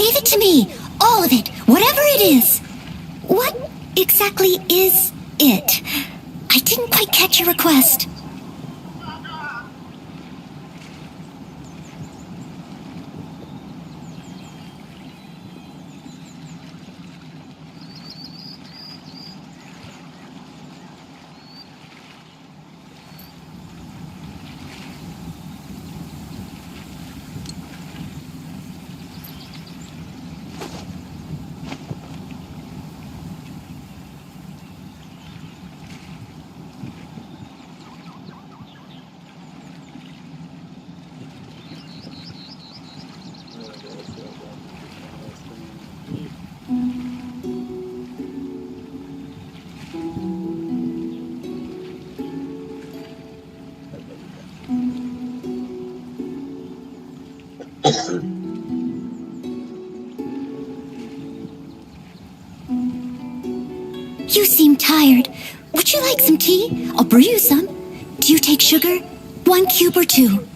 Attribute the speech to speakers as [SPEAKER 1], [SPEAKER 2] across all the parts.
[SPEAKER 1] Leave it to me. All of it. Whatever it is. What exactly is it? I didn't quite catch your request. You seem tired. Would you like some tea? I'll brew you some. Do you take sugar? 1 cube or 2?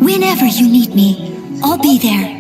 [SPEAKER 1] Whenever you need me, I'll be there.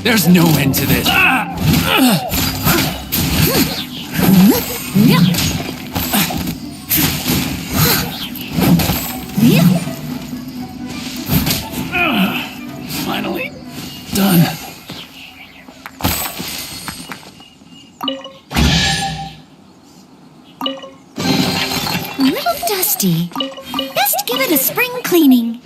[SPEAKER 2] There's no end to this. Finally done.
[SPEAKER 1] A little dusty. Best give it a spring cleaning.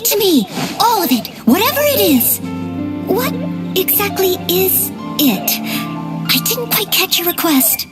[SPEAKER 1] it to me! All of it! Whatever it is! What exactly is it? I didn't quite catch your request.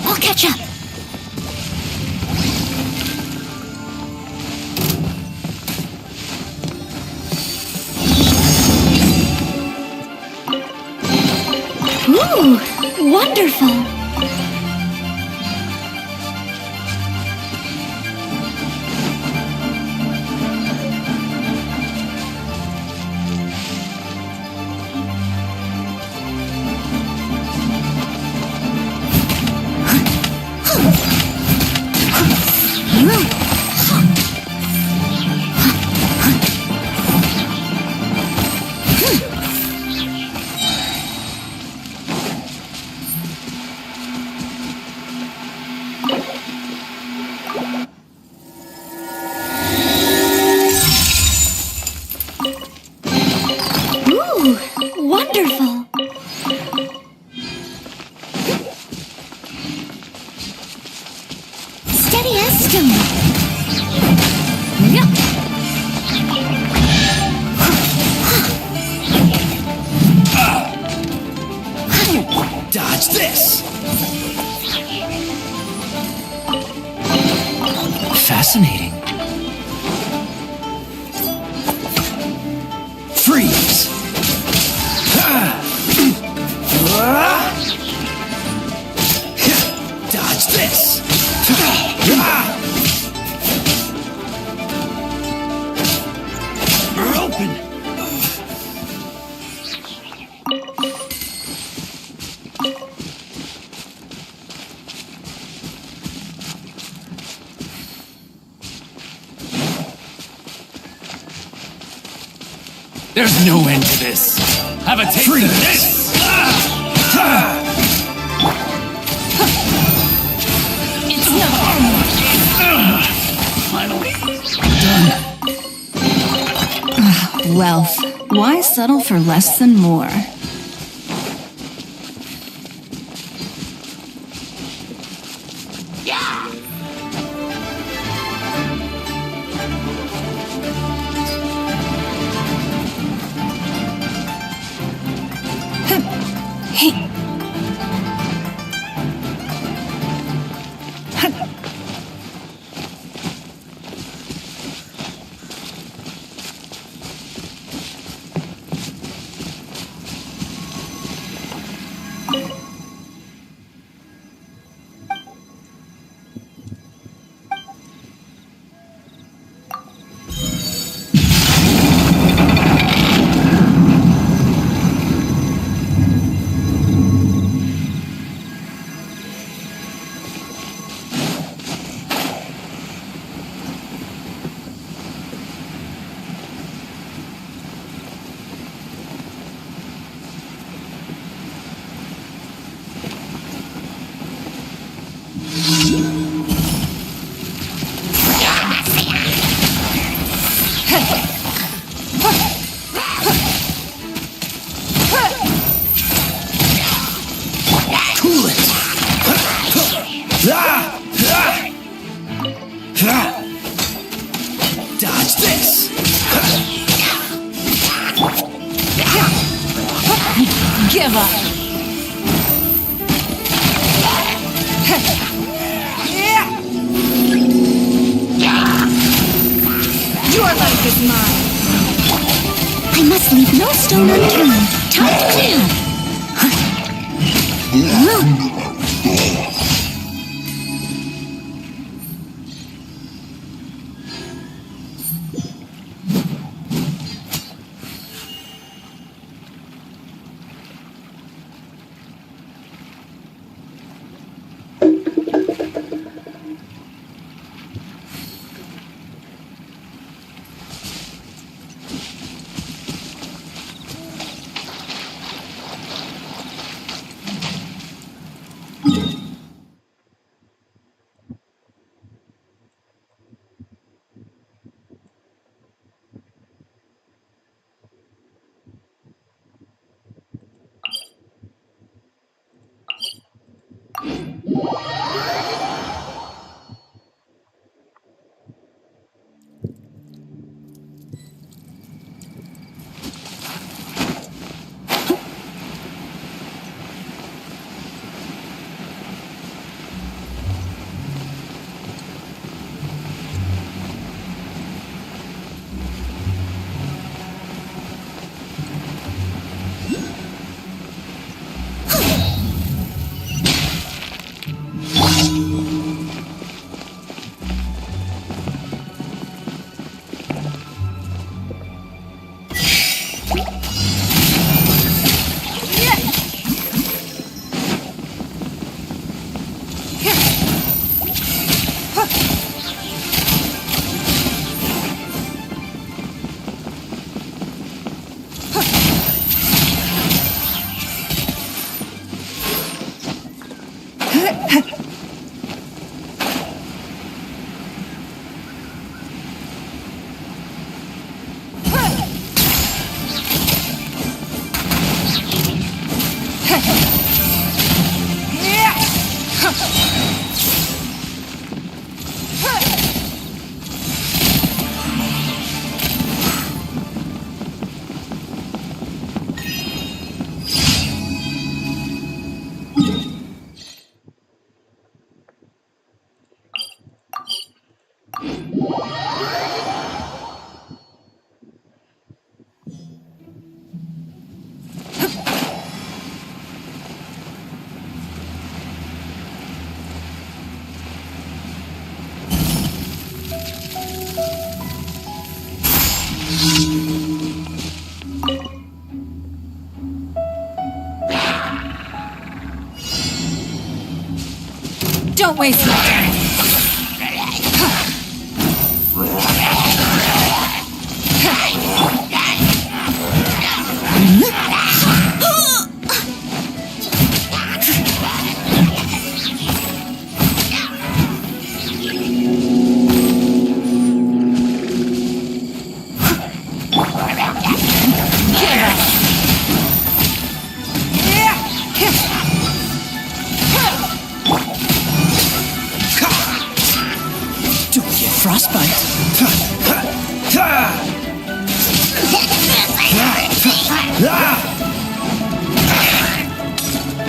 [SPEAKER 1] I'll catch up. Ooh, wonderful. Ooh, wonderful. Steady as stone. Yeah.
[SPEAKER 2] Dodge this! Fascinating. Freeze! Dodge this! We're open! There's no end to this. Have a taste of this.
[SPEAKER 3] It's not
[SPEAKER 2] Finally, done.
[SPEAKER 3] wealth. Why settle for less than more? Hey.
[SPEAKER 2] Dodge this!
[SPEAKER 3] Give up. Your life is mine.
[SPEAKER 1] I must leave no stone unturned. Time to clean up.
[SPEAKER 3] Don't waste my time.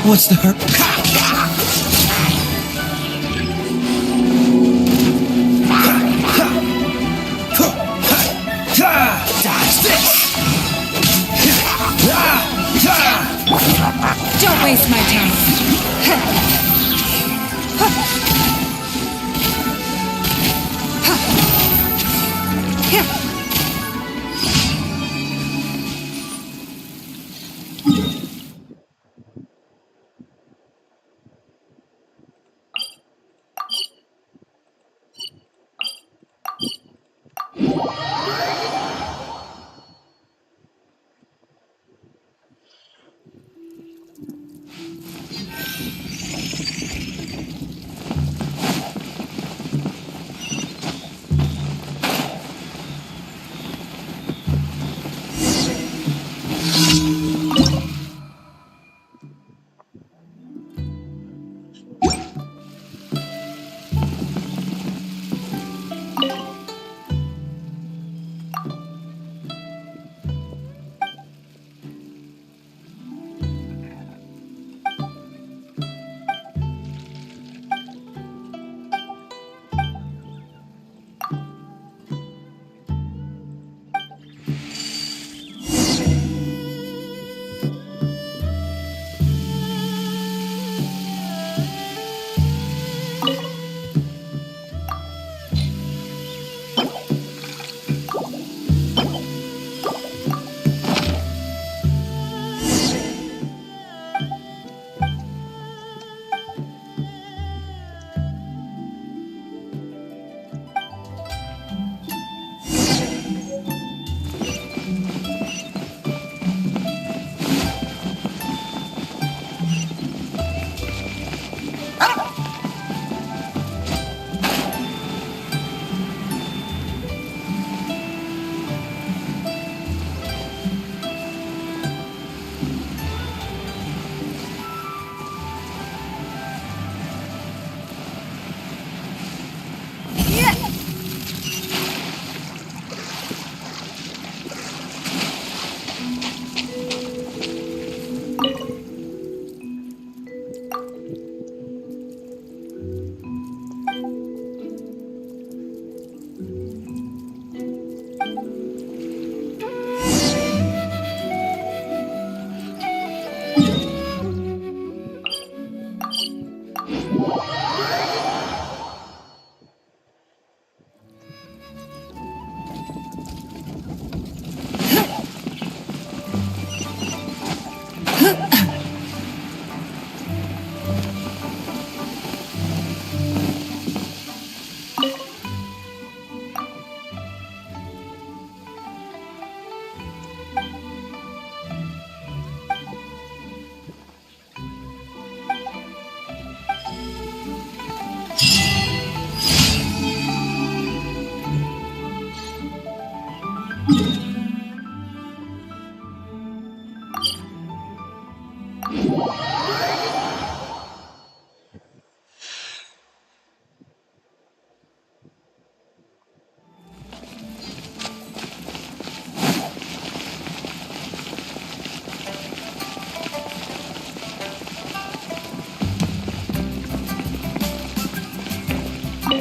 [SPEAKER 4] What's the hurt? Dodge this!
[SPEAKER 3] Don't waste my time.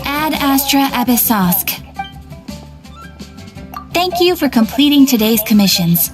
[SPEAKER 1] Ad Astra Abyssosk. Thank you for completing today's commissions.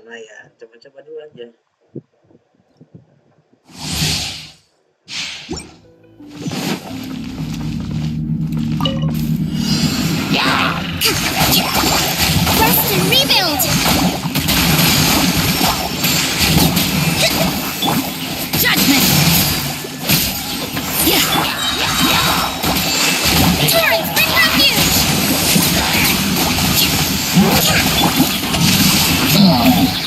[SPEAKER 5] Lumayan, coba-coba dulu aja.
[SPEAKER 1] Rest and rebuild! Judgment! Torrents, bring refuge!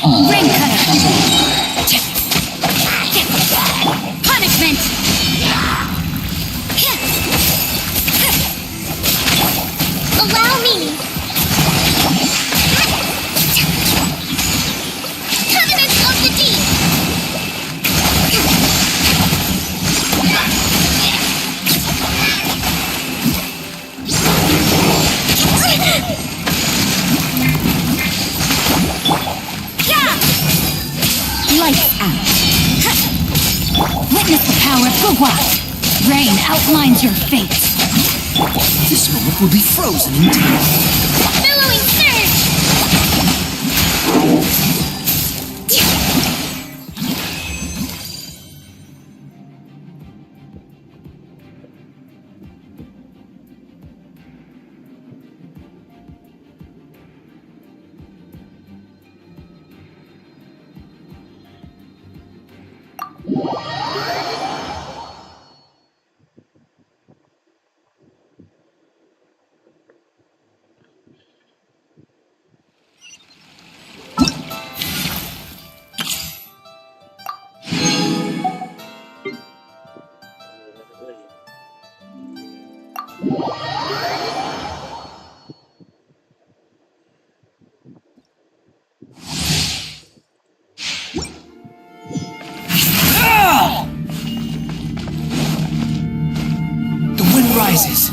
[SPEAKER 1] Ring cutter! Punishment! Allow me! Covenant of the Deep! Lights out. Witness the power of Gugwa. Rain outlines your fate.
[SPEAKER 4] This moment will be frozen in time.
[SPEAKER 1] Billowing surge!
[SPEAKER 4] The wind rises.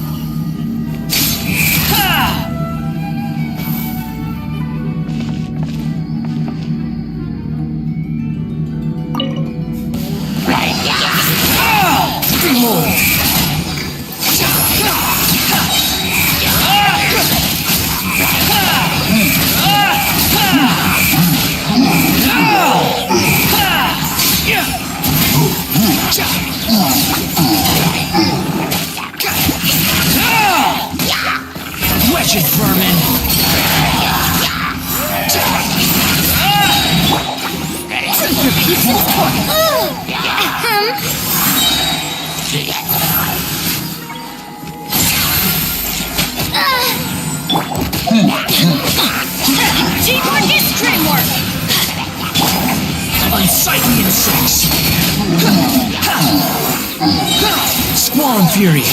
[SPEAKER 4] Wretched vermin!
[SPEAKER 1] Take your pieces for... Teamwork is dreamwork!
[SPEAKER 4] Unsightly insects! Squall fury!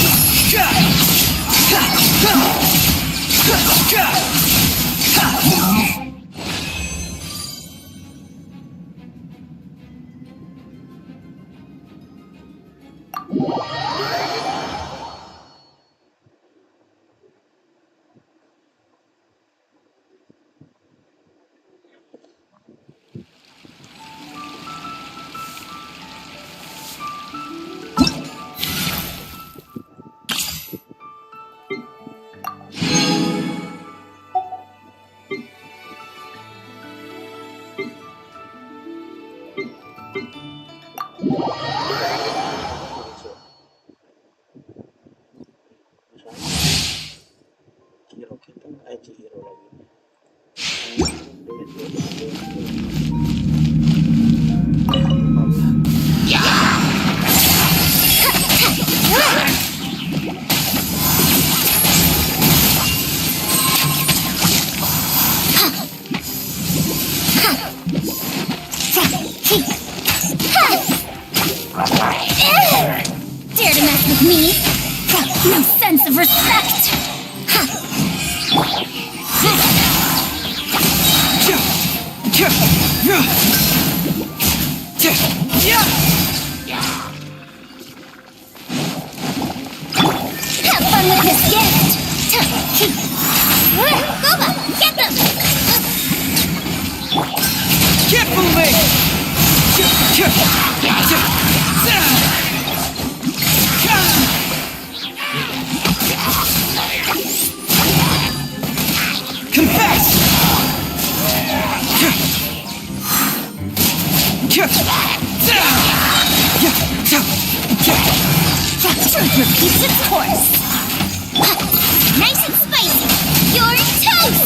[SPEAKER 5] Hero kita aja hero lagi.
[SPEAKER 1] Dare to mess with me? No sense of respect!
[SPEAKER 4] Confess!
[SPEAKER 1] Truth repeats its course. Nice and spicy. You're toast!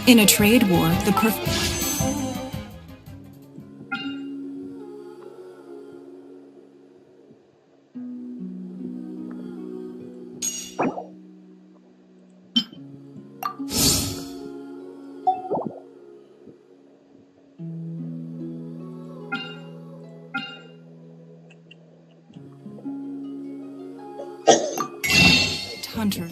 [SPEAKER 3] In a trade war, the hunter.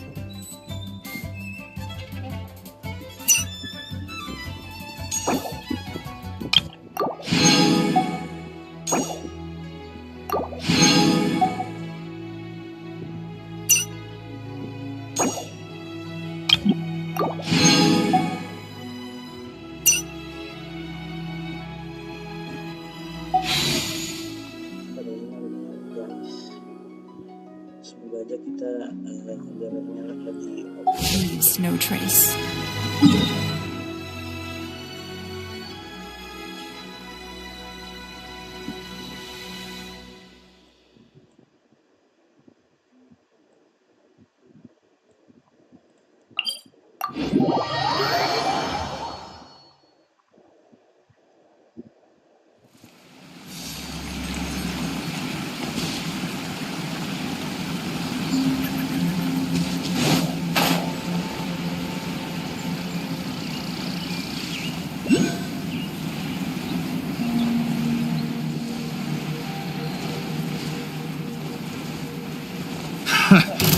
[SPEAKER 5] Semoga aja kita jalannya lebih
[SPEAKER 3] Leaves no trace.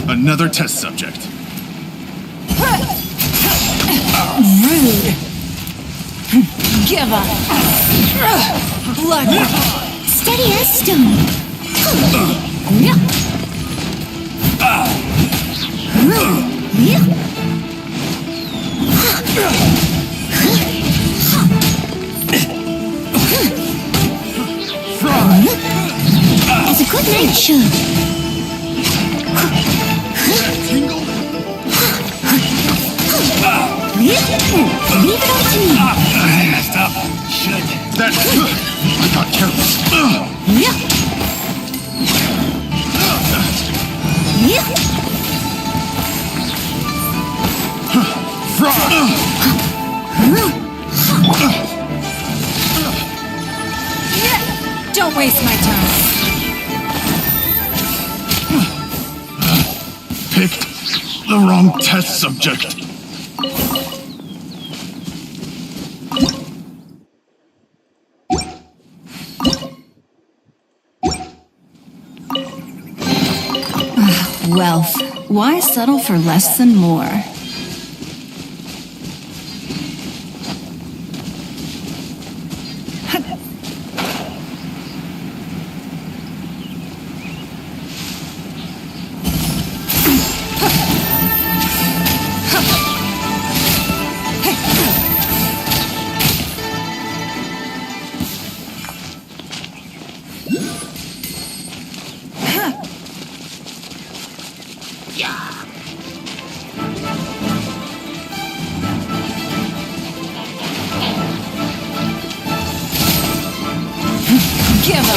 [SPEAKER 2] Another test subject.
[SPEAKER 3] Rude. Give up. Blood.
[SPEAKER 1] Steady as stone. As a good knight should. Leave it up to me.
[SPEAKER 2] Stop. Should. That. I got careless.
[SPEAKER 3] Don't waste my time.
[SPEAKER 2] Picked the wrong test subject.
[SPEAKER 3] Wealth. Why settle for less than more? Give up.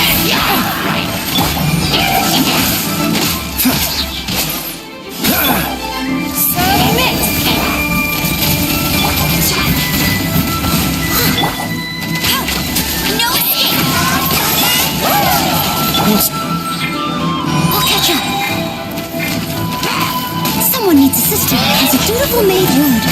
[SPEAKER 3] Submit.
[SPEAKER 1] No Its assistant has a dutiful maid word.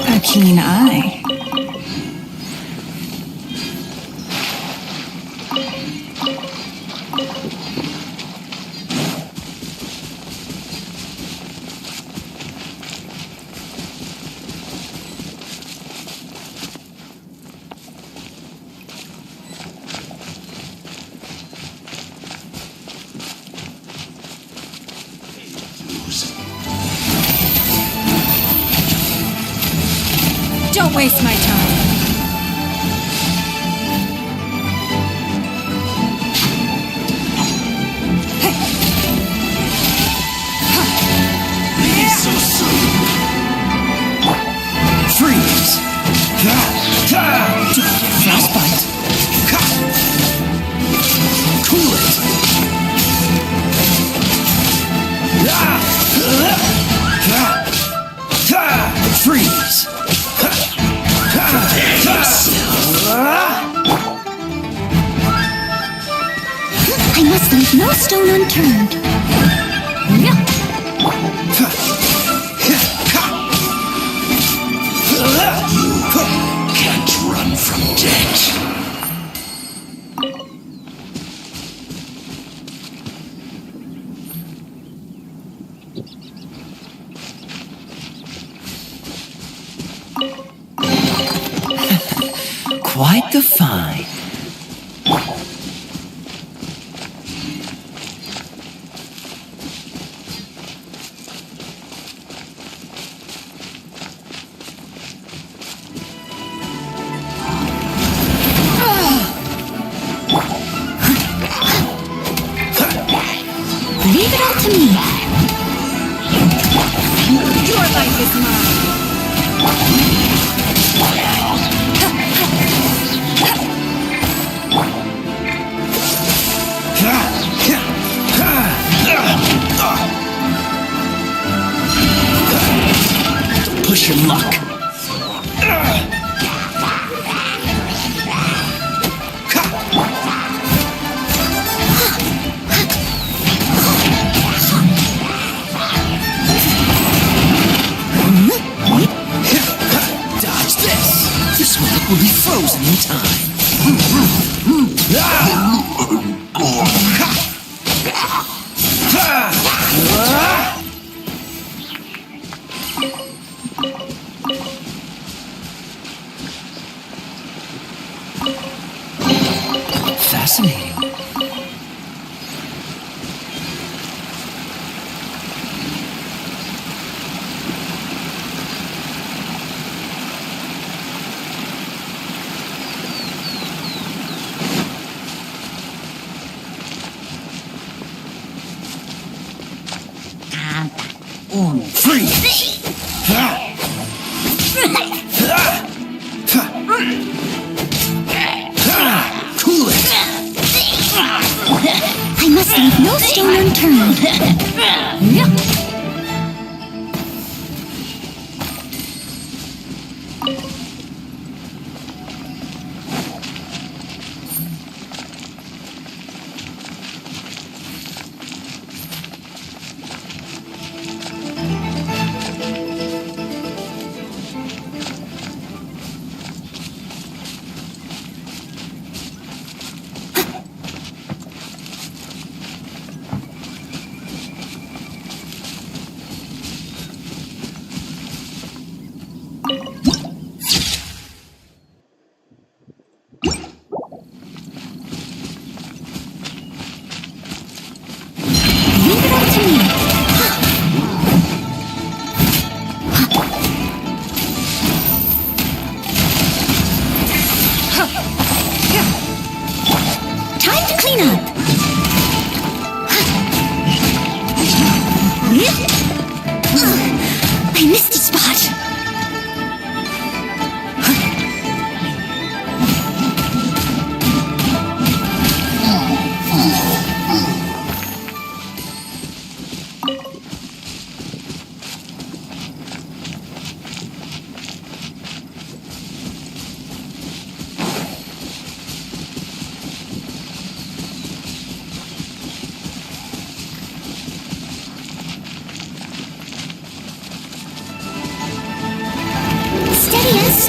[SPEAKER 3] A keen eye. Don't waste my time.
[SPEAKER 4] So soon. Freeze. Frostbite. Cool it. Freeze.
[SPEAKER 1] I must leave no stone unturned.
[SPEAKER 4] Can't run from death. Quite the find.
[SPEAKER 1] Leave it all to me.
[SPEAKER 3] Your life is mine.
[SPEAKER 4] Push your luck. Dodge this. This one will be frozen in time. Fascinating. Freeze! Cool it!
[SPEAKER 1] I must leave no stone unturned.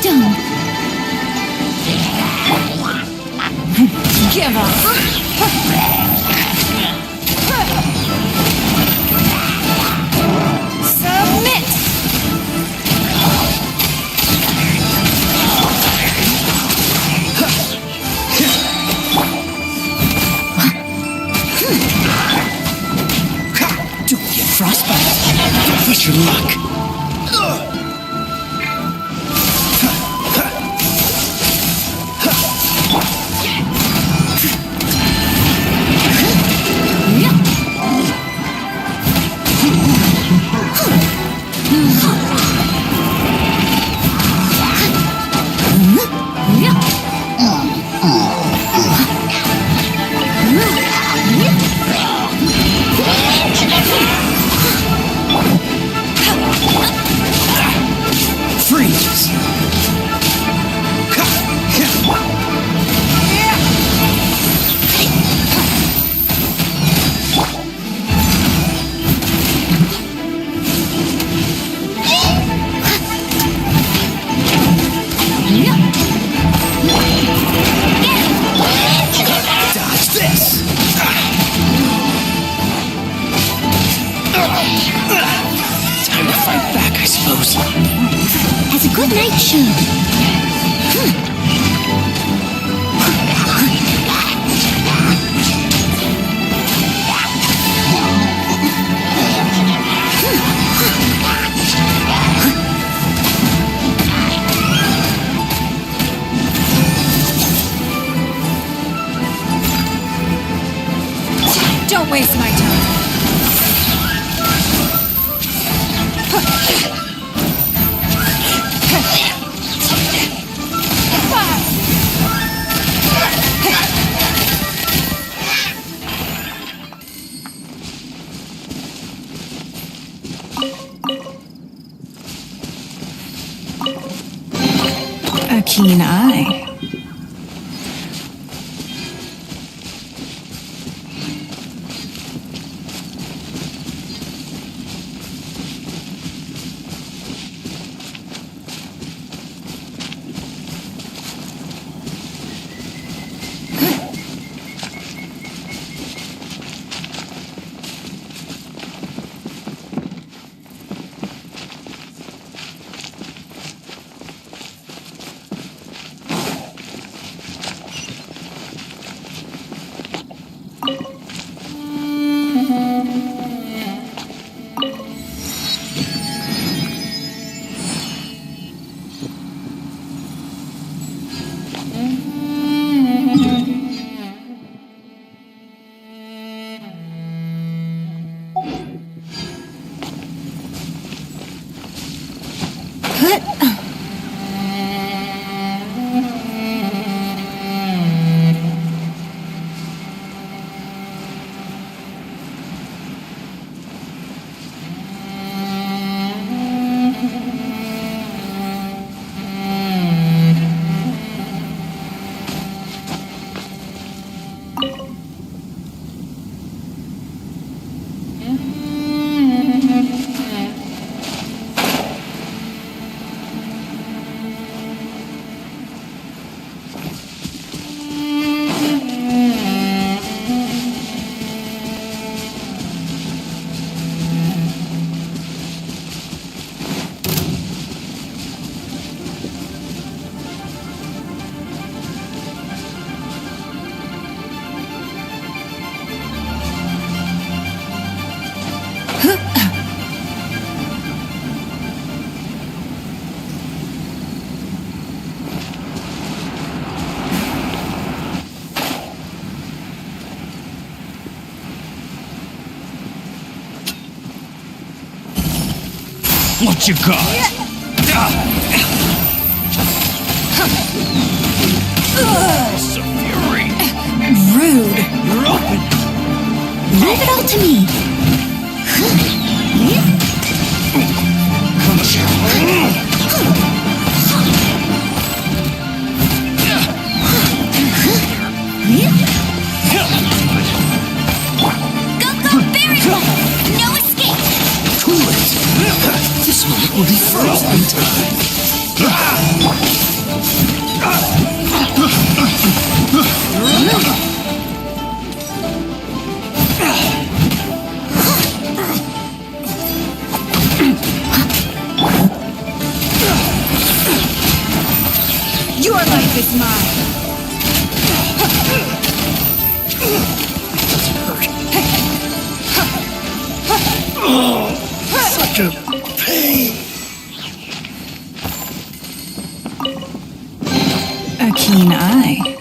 [SPEAKER 1] stone.
[SPEAKER 3] Give up. Submit.
[SPEAKER 4] Don't get frostbite. Don't push your luck. Freeze. Dodge this. Time to fight back, I suppose.
[SPEAKER 1] As a good night should.
[SPEAKER 3] Don't waste my time. A keen eye.
[SPEAKER 2] What you got? Some fury.
[SPEAKER 1] Rude.
[SPEAKER 2] You're open.
[SPEAKER 1] Leave it all to me. Go, very well. No escape.
[SPEAKER 4] Cool it. This moment will be frozen in time.
[SPEAKER 3] is mine.
[SPEAKER 4] Such a pain.
[SPEAKER 3] A keen eye.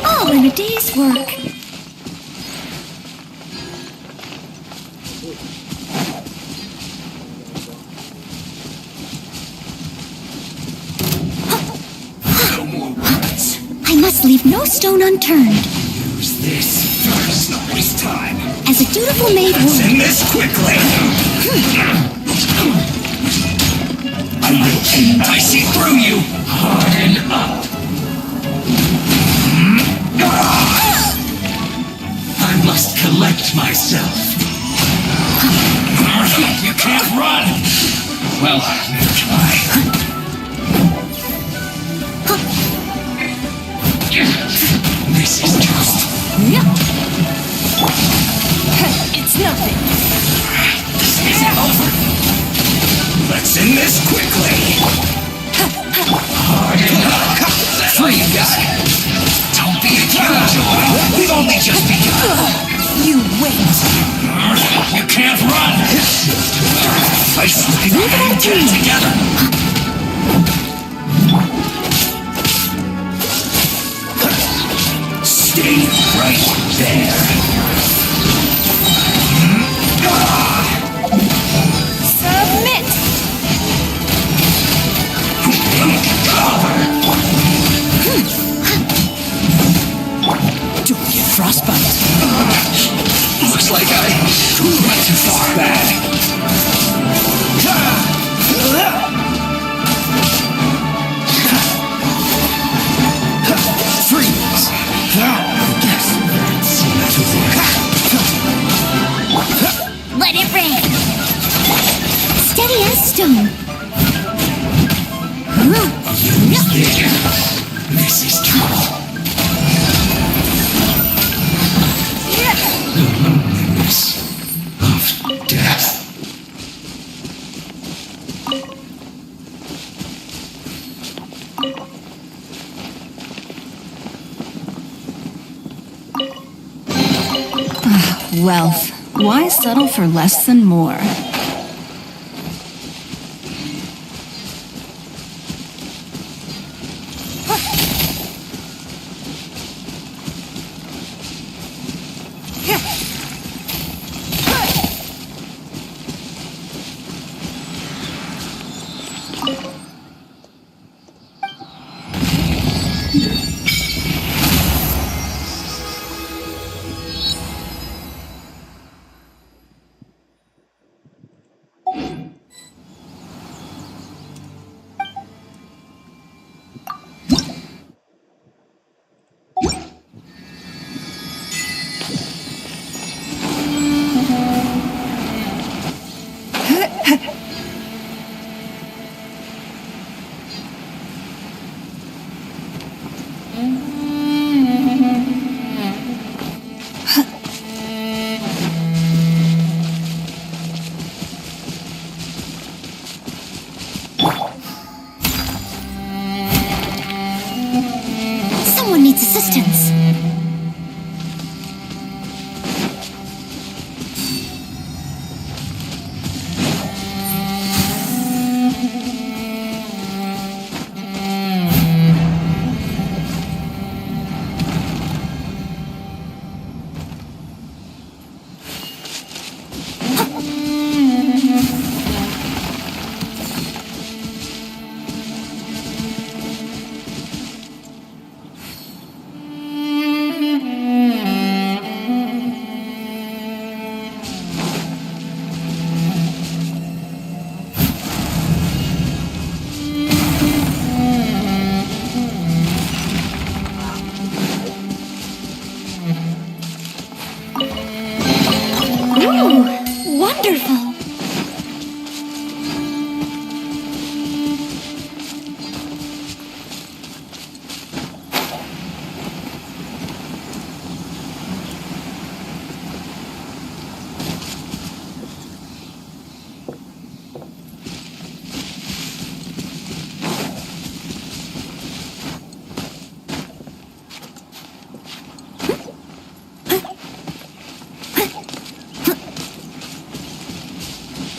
[SPEAKER 1] All in a day's work. I must leave no stone unturned.
[SPEAKER 4] Use this first, not waste time.
[SPEAKER 1] As a dutiful maid
[SPEAKER 4] Let's
[SPEAKER 1] would.
[SPEAKER 4] end this quickly. I will I see through you. Harden up. I must collect myself.
[SPEAKER 2] You can't run!
[SPEAKER 4] Well, never try. This is just...
[SPEAKER 3] It's nothing.
[SPEAKER 4] This isn't over. Let's end this quickly. Harden up. Free guy. Don't be a killjoy. We've only just begun.
[SPEAKER 3] You wait.
[SPEAKER 2] You can't run!
[SPEAKER 4] I sleep and get it together. Stay right there.
[SPEAKER 3] Submit.
[SPEAKER 4] Cover. Don't get frostbite. Looks like I went too far back. Freeze. Yes, seems to work.
[SPEAKER 1] Let it rain. Steady as stone.
[SPEAKER 4] Use this. This is trouble. The loneliness of death.
[SPEAKER 3] Wealth. Why settle for less than more?
[SPEAKER 1] Ooh, wonderful.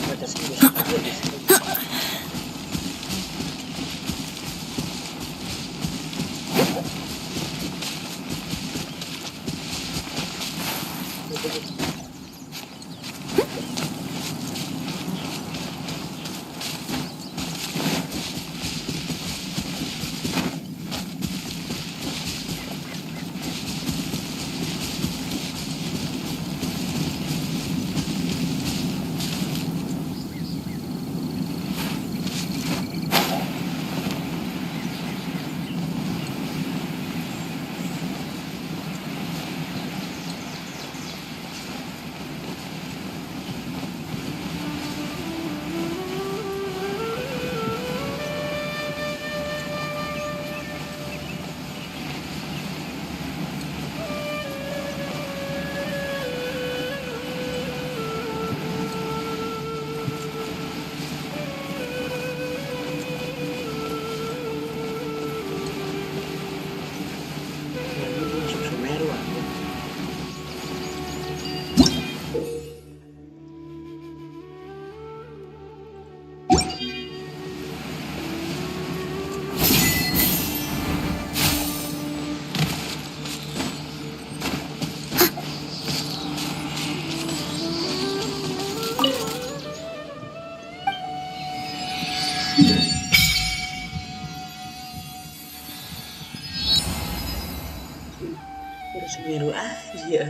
[SPEAKER 5] Ada serius juga di sini. Ini muncul Semeru aku. Udah Semeru aja.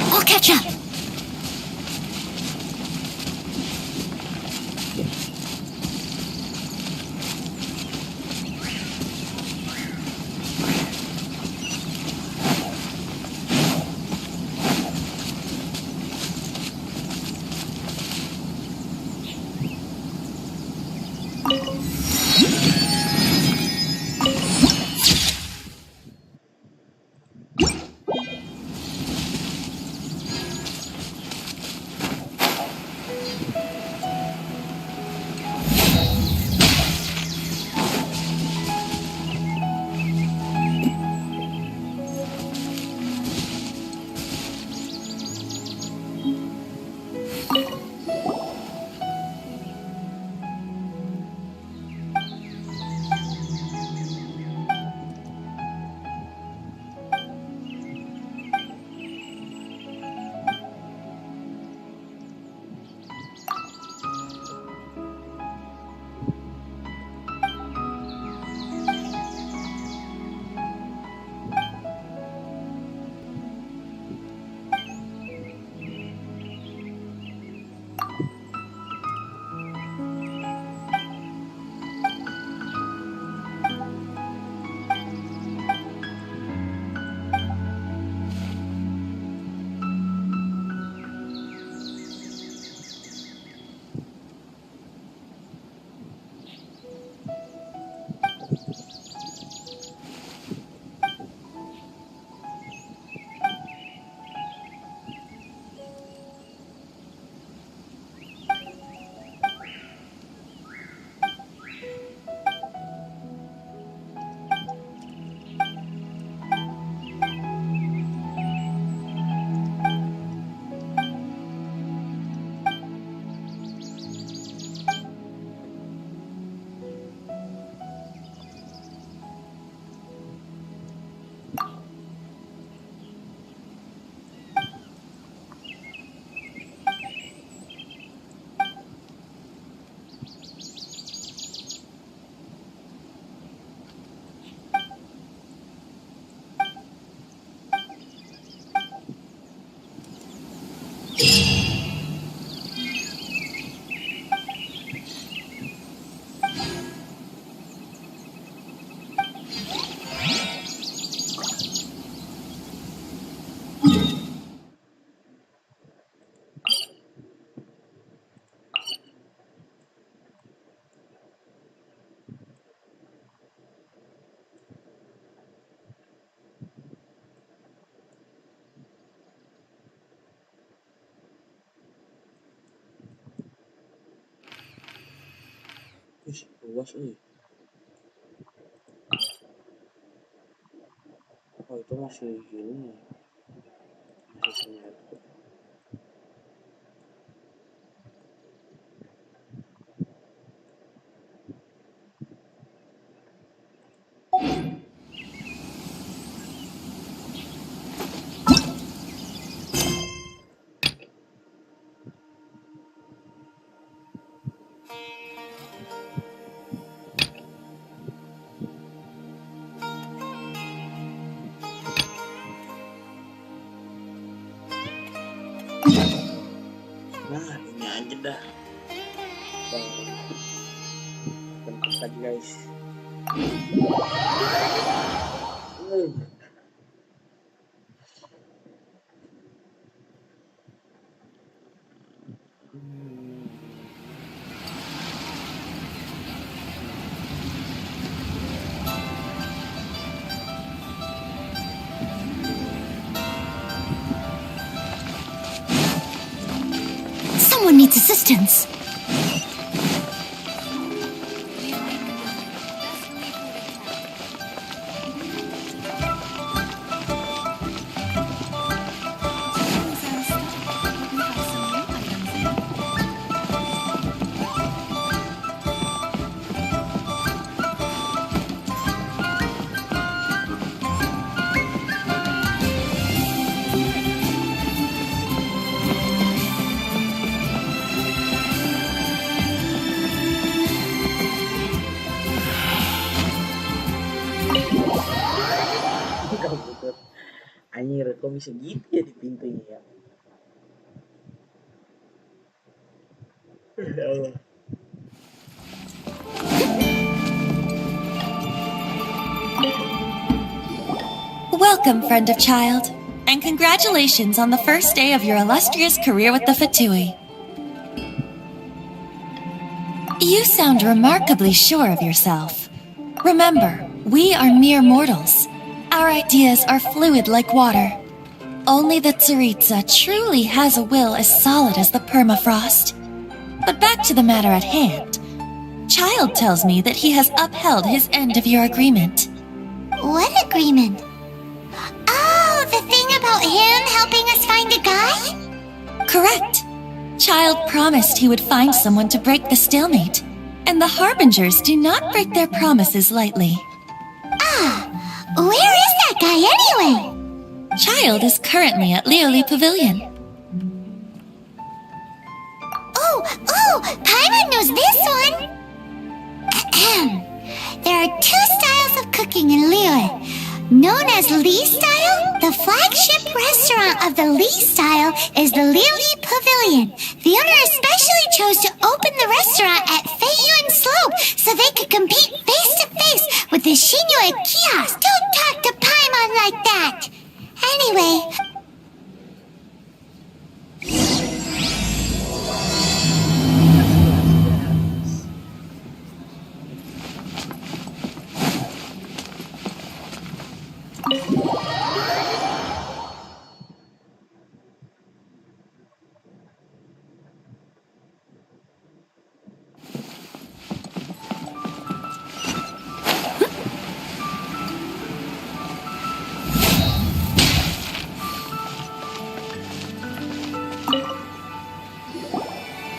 [SPEAKER 1] I'll catch up.
[SPEAKER 5] Wih, luas nih. Oh, itu masih gini. Masih semeru. Nah, ini aja dah. Bentuk tadi guys.
[SPEAKER 1] Someone needs assistance.
[SPEAKER 5] Komputer. Anjir, kok bisa gitu ya di pintunya ya? Ya Allah.
[SPEAKER 6] Welcome, friend of child, and congratulations on the first day of your illustrious career with the Fatui. You sound remarkably sure of yourself. Remember, we are mere mortals. Our ideas are fluid like water. Only the Tsaritsa truly has a will as solid as the permafrost. But back to the matter at hand. Child tells me that he has upheld his end of your agreement.
[SPEAKER 1] What agreement? Oh, the thing about him helping us find a guy?
[SPEAKER 6] Correct. Child promised he would find someone to break the stalemate, and the Harbingers do not break their promises lightly.
[SPEAKER 1] Where is that guy anyway?
[SPEAKER 6] Child is currently at Lioli Pavilion.
[SPEAKER 1] Oh, Paimon knows this one. There are two styles of cooking in Liyue. Known as Lee Style, the flagship restaurant of the Lee Style is the Lioli Pavilion. The owner especially chose to open the restaurant at Feiyuan Slope so they could compete face to face with the Shinyo kiosk. Don't talk to Paimon like that. Anyway,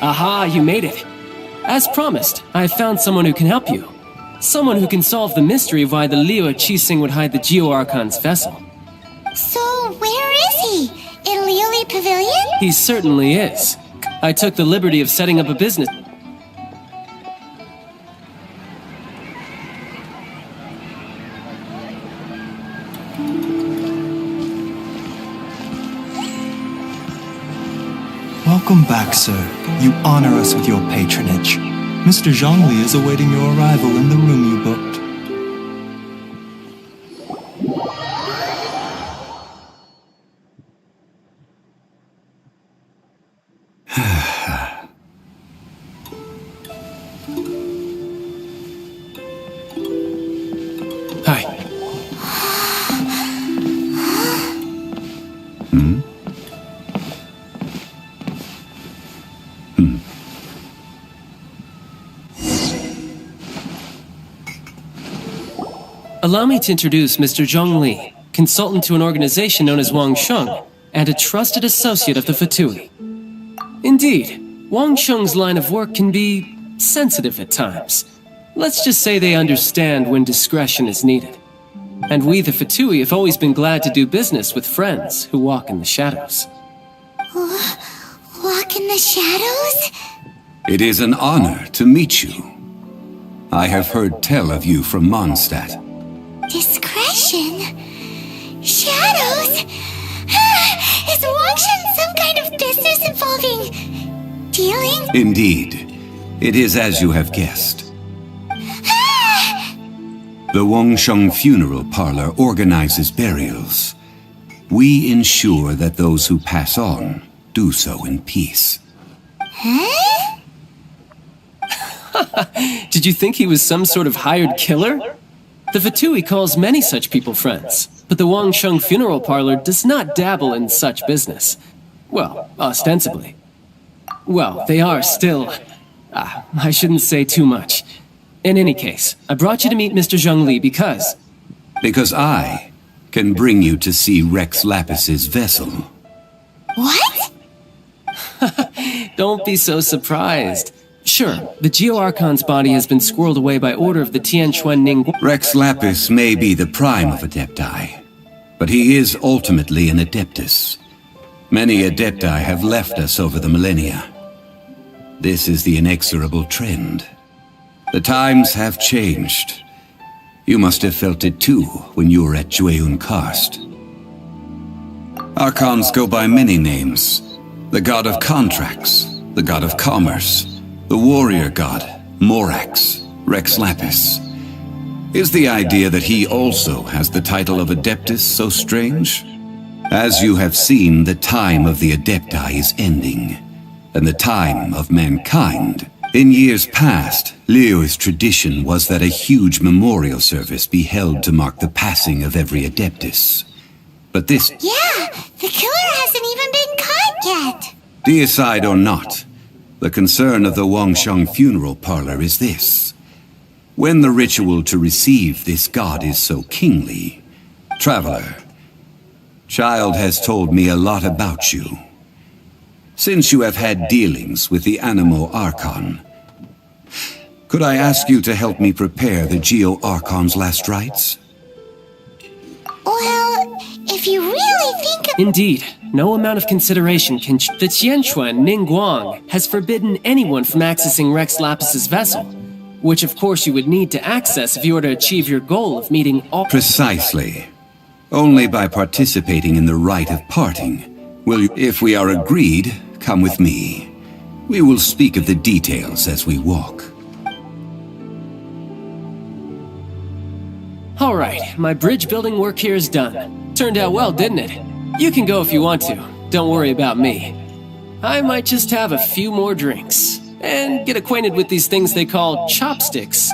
[SPEAKER 7] Aha, you made it. As promised, I found someone who can help you. Someone who can solve the mystery of why the Liyue Qixing would hide the Geo-Archon's vessel.
[SPEAKER 1] so where is he? In Lioli Pavilion?
[SPEAKER 7] He certainly is. I took the liberty of setting up a business.
[SPEAKER 8] Welcome back, sir. You honor us with your patronage. Mr. Zhongli is awaiting your arrival in the room you booked.
[SPEAKER 7] Hi. Allow me to introduce Mr. Zhongli, consultant to an organization known as Wang Sheng, and a trusted associate of the Fatui. Indeed, Wang Sheng's line of work can be sensitive at times. Let's just say they understand when discretion is needed. And we, the Fatui, have always been glad to do business with friends who walk in the shadows.
[SPEAKER 1] Walk in the shadows?
[SPEAKER 9] It is an honor to meet you. I have heard tell of you from Mondstadt.
[SPEAKER 1] Discretion? Shadows? Is Wangshan some kind of business involving dealing?
[SPEAKER 9] Indeed. It is as you have guessed. The Wangsheng Funeral Parlor organizes burials. We ensure that those who pass on do so in peace.
[SPEAKER 1] Huh?
[SPEAKER 7] Did you think he was some sort of hired killer? The Fatui calls many such people friends, but the Wangsheng Funeral Parlor does not dabble in such business. Well, ostensibly. Well, they are still... I shouldn't say too much. In any case, I brought you to meet Mr. Zhongli because...
[SPEAKER 9] Because I can bring you to see Rex Lapis's vessel.
[SPEAKER 1] What?
[SPEAKER 7] Don't be so surprised. Sure, the Geo-Archon's body has been squirreled away by order of the Tianquan Ningguang.
[SPEAKER 9] Rex Lapis may be the prime of Adepti, but he is ultimately an Adeptus. Many Adepti have left us over the millennia. This is the inexorable trend. The times have changed. You must have felt it too when you were at Jueyun Karst. Archons go by many names. The god of contracts, the god of commerce, the warrior god, Morax, Rex Lapis. Is the idea that he also has the title of Adeptus so strange? As you have seen, the time of the Adepti is ending, and the time of mankind. In years past, Liyue's tradition was that a huge memorial service be held to mark the passing of every Adeptus. But this...
[SPEAKER 1] Yeah, the killer hasn't even been caught yet.
[SPEAKER 9] Deicide or not, the concern of the Wangsheng Funeral Parlor is this. When the ritual to receive this god is so kingly... Traveler, Child has told me a lot about you. Since you have had dealings with the Animo Archon, could I ask you to help me prepare the Geo-Archon's last rites?
[SPEAKER 1] Well, if you really think of...
[SPEAKER 7] Indeed, no amount of consideration can... The Tianquan Ningguang has forbidden anyone from accessing Rex Lapis's vessel, which of course you would need to access if you were to achieve your goal of meeting all...
[SPEAKER 9] Precisely. Only by participating in the rite of parting will you... If we are agreed, come with me. We will speak of the details as we walk.
[SPEAKER 7] Alright, my bridge building work here is done. Turned out well, didn't it? You can go if you want to. Don't worry about me. I might just have a few more drinks, and get acquainted with these things they call chopsticks.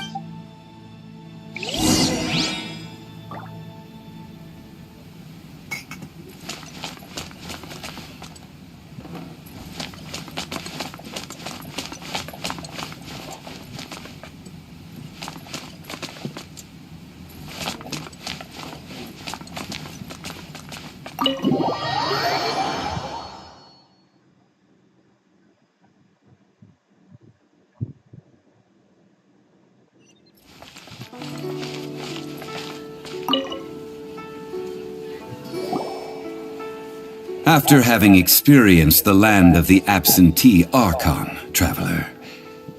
[SPEAKER 9] After having experienced the land of the absentee Archon, Traveler,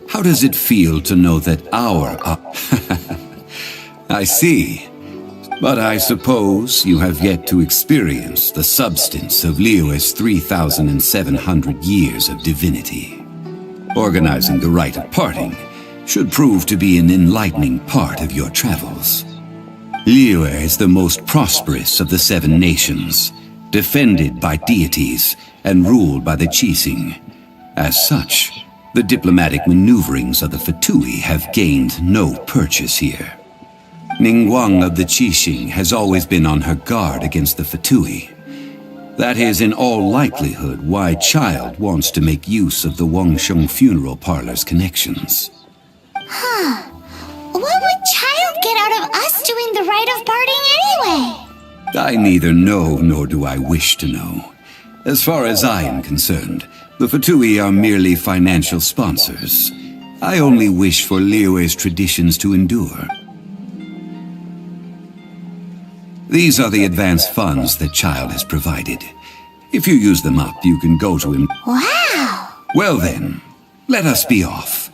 [SPEAKER 9] how does it feel to know that our... I see. But I suppose you have yet to experience the substance of Liyue's 3,700 years of divinity. Organizing the rite of parting should prove to be an enlightening part of your travels. Liyue is the most prosperous of the 7 nations, defended by deities and ruled by the Qixing. As such, the diplomatic maneuverings of the Fatui have gained no purchase here. Ningguang of the Qixing has always been on her guard against the Fatui. That is in all likelihood why Child wants to make use of the Wangsheng Funeral Parlor's connections.
[SPEAKER 1] Huh. What would Child get out of us doing the rite of parting anyway?
[SPEAKER 9] I neither know nor do I wish to know. As far as I am concerned, the Fatui are merely financial sponsors. I only wish for Liyue's traditions to endure. These are the advance funds that Child has provided. If you use them up, you can go to him.
[SPEAKER 1] Wow!
[SPEAKER 9] Well then, let us be off.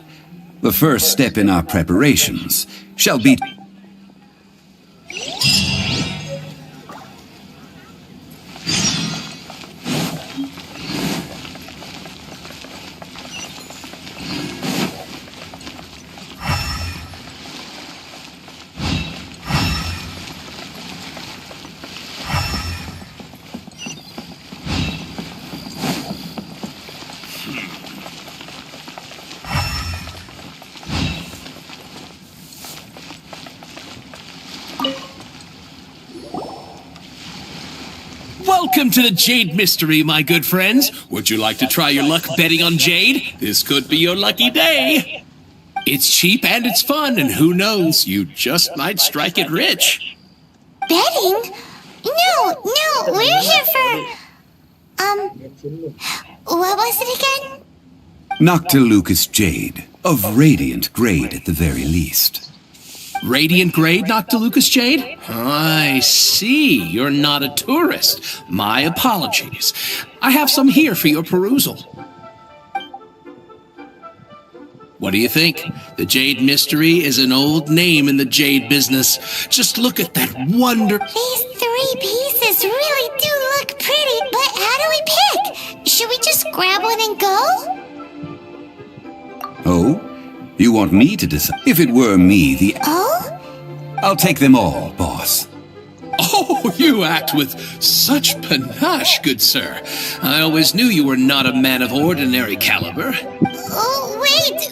[SPEAKER 9] The first step in our preparations shall be...
[SPEAKER 10] Welcome to the Jade Mystery, my good friends. Would you like to try your luck betting on Jade? This could be your lucky day. It's cheap and it's fun, and who knows, you just might strike it rich.
[SPEAKER 1] Betting? No, we're here for... what was it again?
[SPEAKER 9] Noctilucous Jade, of radiant grade at the very least.
[SPEAKER 10] Radiant grade, Noctilucous Jade? I see. You're not a tourist. My apologies. I have some here for your perusal. What do you think? The Jade Mystery is an old name in the jade business. Just look at that wonder...
[SPEAKER 1] These 3 pieces really do look pretty, but how do we pick? Should we just grab one and go?
[SPEAKER 9] Oh? You want me to decide? If it were me,
[SPEAKER 1] Oh?
[SPEAKER 9] I'll take them all, boss.
[SPEAKER 10] Oh, you act with such panache, good sir. I always knew you were not a man of ordinary caliber.
[SPEAKER 1] Oh, wait,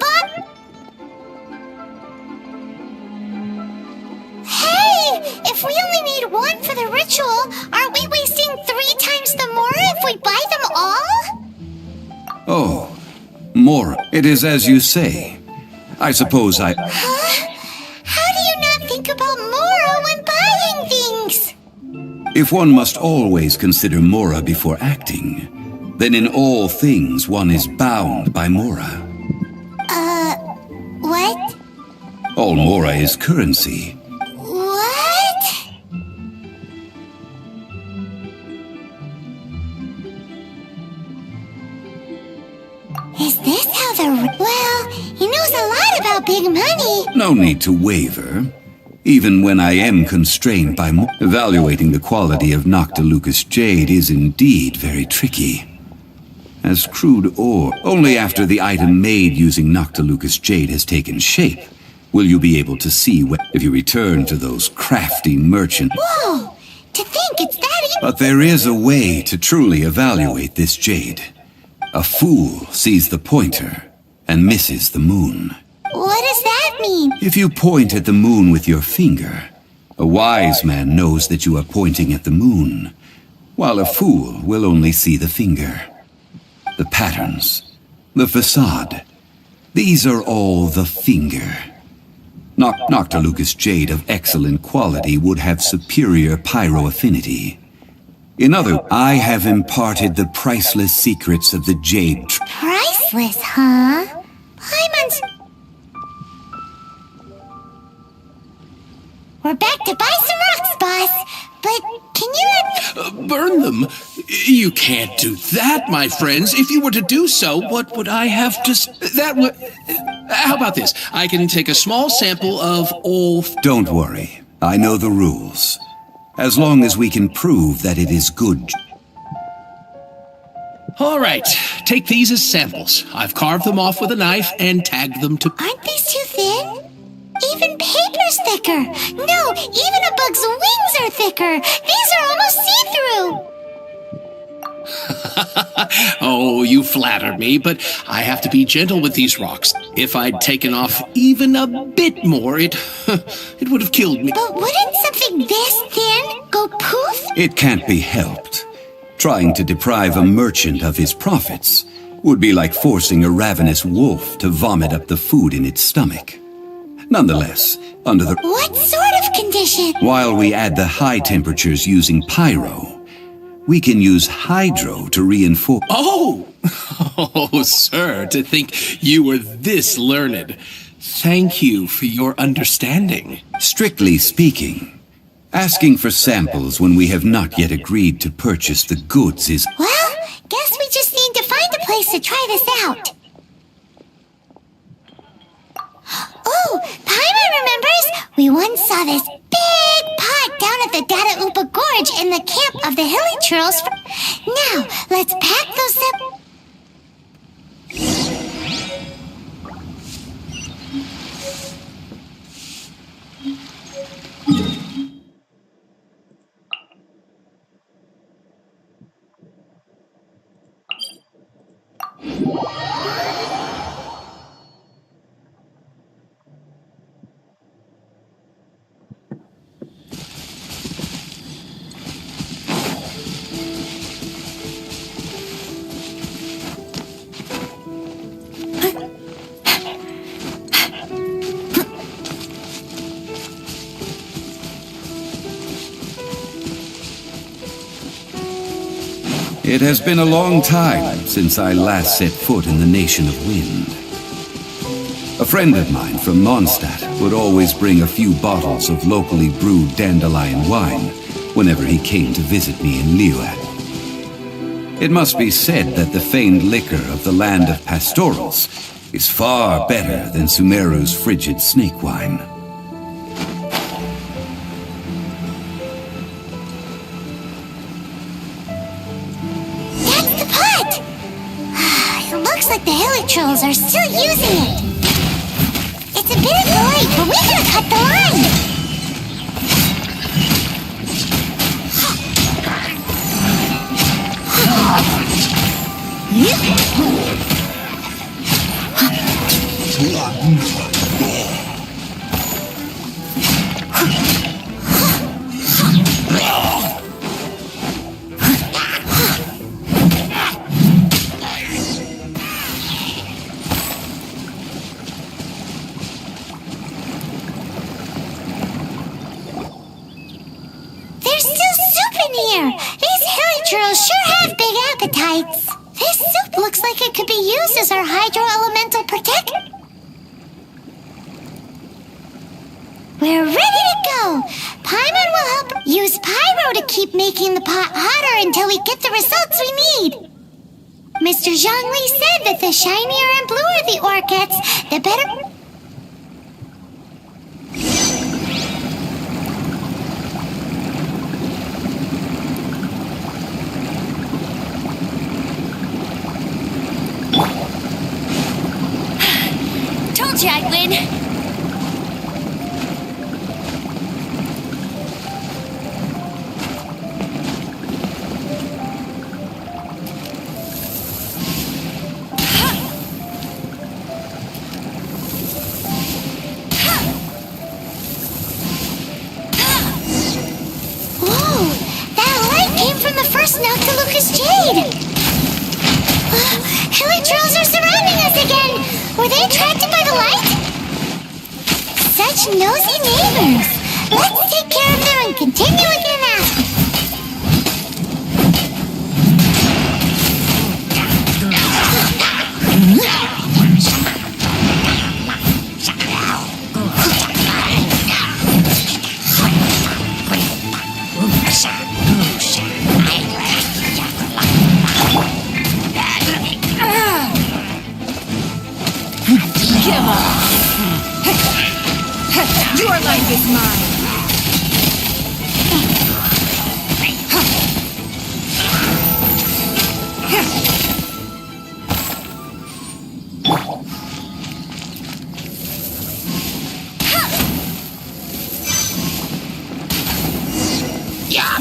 [SPEAKER 1] Bob! Hey! If we only need 1 for the ritual, aren't we wasting 3 times the more if we buy them all?
[SPEAKER 9] Oh, more. It is as you say. I suppose I...
[SPEAKER 1] Huh? How do you not think about Mora when buying things?
[SPEAKER 9] If one must always consider Mora before acting, then in all things one is bound by Mora.
[SPEAKER 1] What?
[SPEAKER 9] All Mora is currency.
[SPEAKER 1] What? Is this how the... Well, he knows a lot about big money.
[SPEAKER 9] No need to waver. Even when I am constrained by evaluating the quality of Noctilucous Jade is indeed very tricky. As crude ore, only after the item made using Noctilucous Jade has taken shape will you be able to see if you return to those crafty merchants.
[SPEAKER 1] Whoa! To think it's that easy.
[SPEAKER 9] But there is a way to truly evaluate this jade. A fool sees the pointer and misses the moon.
[SPEAKER 1] What does that mean?
[SPEAKER 9] If you point at the moon with your finger, a wise man knows that you are pointing at the moon, while a fool will only see the finger. The patterns, the facade, these are all the finger. Noctilucous Jade of excellent quality would have superior pyro affinity. In other words, I have imparted the priceless secrets of the Jade.
[SPEAKER 1] Priceless, huh? Paimon's... We're back to buy some rocks, boss. But can you...
[SPEAKER 10] Burn them? You can't do that, my friends. If you were to do so, what would I have to... That would... How about this? I can take a small sample of all...
[SPEAKER 9] Don't worry. I know the rules. As long as we can prove that it is good.
[SPEAKER 10] All right. Take these as samples. I've carved them off with a knife and tagged them to...
[SPEAKER 1] Aren't these too thin? Even paper's thicker. No, even a bug's wings are thicker. These are almost see-through.
[SPEAKER 10] Oh, you flatter me, but I have to be gentle with these rocks. If I'd taken off even a bit more, it would have killed me.
[SPEAKER 1] But wouldn't something this thin go poof?
[SPEAKER 9] It can't be helped. Trying to deprive a merchant of his profits would be like forcing a ravenous wolf to vomit up the food in its stomach. Nonetheless, Under the...
[SPEAKER 1] What sort of condition?
[SPEAKER 9] While we add the high temperatures using pyro, we can use hydro to reinforce...
[SPEAKER 10] Oh! Oh, sir, to think you were this learned. Thank you for your understanding.
[SPEAKER 9] Strictly speaking, asking for samples when we have not yet agreed to purchase the goods is...
[SPEAKER 1] Well, guess we just need to find a place to try this out. Oh, Paimon remembers? We once saw this big pot down at the Data Upa Gorge in the camp of the Hilly Churls. Now, let's pack those up.
[SPEAKER 9] It has been a long time since I last set foot in the Nation of Wind. A friend of mine from Mondstadt would always bring a few bottles of locally brewed dandelion wine whenever he came to visit me in Liyue. It must be said that the famed liquor of the land of pastorals is far better than Sumeru's frigid snake wine.
[SPEAKER 1] The Hilly Trolls are still using it. It's a bit of a late, but we gotta cut the line. These Hilly Churls sure have big appetites. This soup looks like it could be used as our hydro-elemental protector. We're ready to go. Paimon will help use pyro to keep making the pot hotter until we get the results we need. Mr. Zhongli said that the shinier and bluer the ore gets, the better...
[SPEAKER 6] Told you I'd win.
[SPEAKER 1] Whoa! That light came from the first Noctilucous Jade! Hilly Trolls are surrounding us again! Were they attracted by the light? Such nosy neighbors! Let's take care of them and continue again after.
[SPEAKER 3] Your life is mine.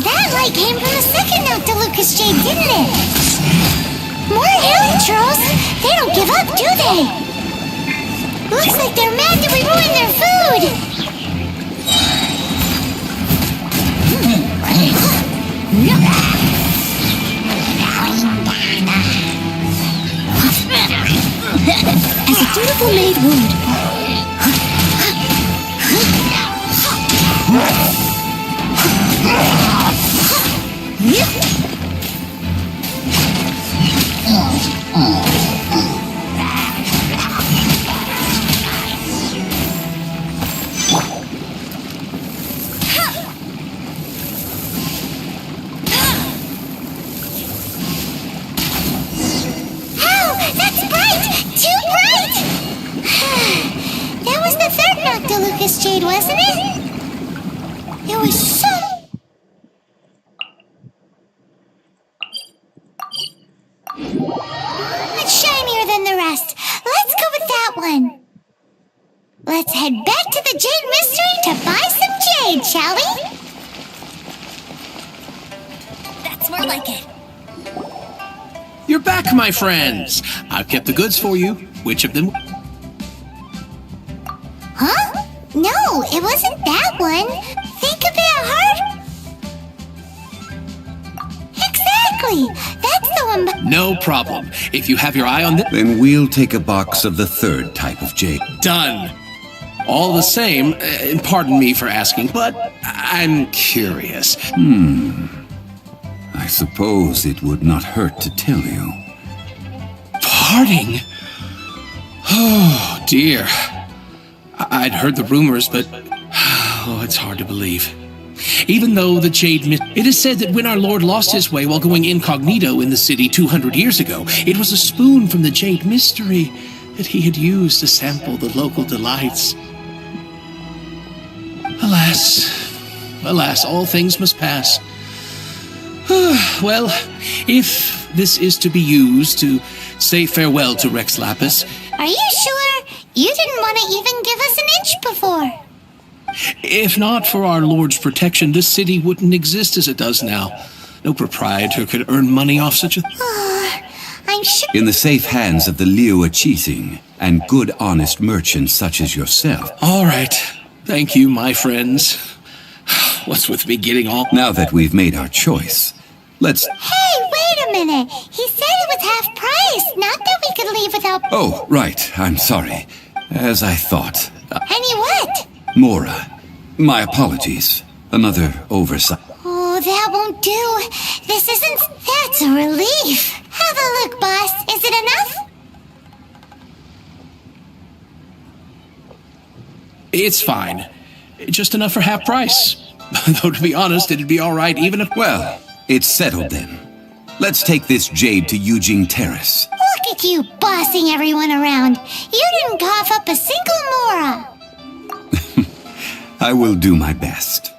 [SPEAKER 1] That light came from the second Noctilucous Jade, didn't it? More Hilly Trolls! They don't give up, do they? Looks like they're mad that we ruined their food!
[SPEAKER 3] As a dutiful maid would.
[SPEAKER 1] That's bright! Too bright! That was the third Noctilucous Jade, wasn't it? It was so... much shinier than the rest. Let's go with that one. Let's head back to the Jade Mystery to buy some jade, shall we?
[SPEAKER 6] That's more like it.
[SPEAKER 10] You're back, my friends. I've kept the goods for you. Which of them?
[SPEAKER 1] Huh? No, it wasn't that one. Think a bit hard. Exactly. That's the one.
[SPEAKER 10] No problem. If you have your eye on this,
[SPEAKER 9] Then we'll take a box of the third type of jade.
[SPEAKER 10] done. All the same, pardon me for asking, but I'm curious.
[SPEAKER 9] I suppose it would not hurt to tell you.
[SPEAKER 10] Parting? Oh, dear. I'd heard the rumors, but it's hard to believe. Even though the Jade it is said that when our Lord lost his way while going incognito in the city 200 years ago, it was a spoon from the Jade Mystery that he had used to sample the local delights. Alas, all things must pass. Well, if this is to be used to say farewell to Rex Lapis,
[SPEAKER 1] Are you sure? You didn't want to even give us an inch before.
[SPEAKER 10] if not for our Lord's protection, this city wouldn't exist as it does now. No proprietor could earn money off such a...
[SPEAKER 1] I'm sure.
[SPEAKER 9] In the safe hands of the Liu Chising and good honest merchants such as yourself.
[SPEAKER 10] All right. Thank you, my friends. What's with me getting all...
[SPEAKER 9] Now that we've made our choice, let's...
[SPEAKER 1] Hey, wait a minute. He said it was half price, not that we could leave without...
[SPEAKER 9] Oh, right. I'm sorry. As I thought.
[SPEAKER 1] Any what?
[SPEAKER 9] Mora, my apologies. Another oversight.
[SPEAKER 1] Oh, that won't do. This isn't... That's a relief. Have a look, boss. Is it enough?
[SPEAKER 10] It's fine. Just enough for half price. Though, to be honest, it'd be all right even if...
[SPEAKER 9] Well, it's settled then. Let's take this jade to Yujing Terrace.
[SPEAKER 1] Look at you bossing everyone around. You didn't cough up a single Mora.
[SPEAKER 9] I will do my best.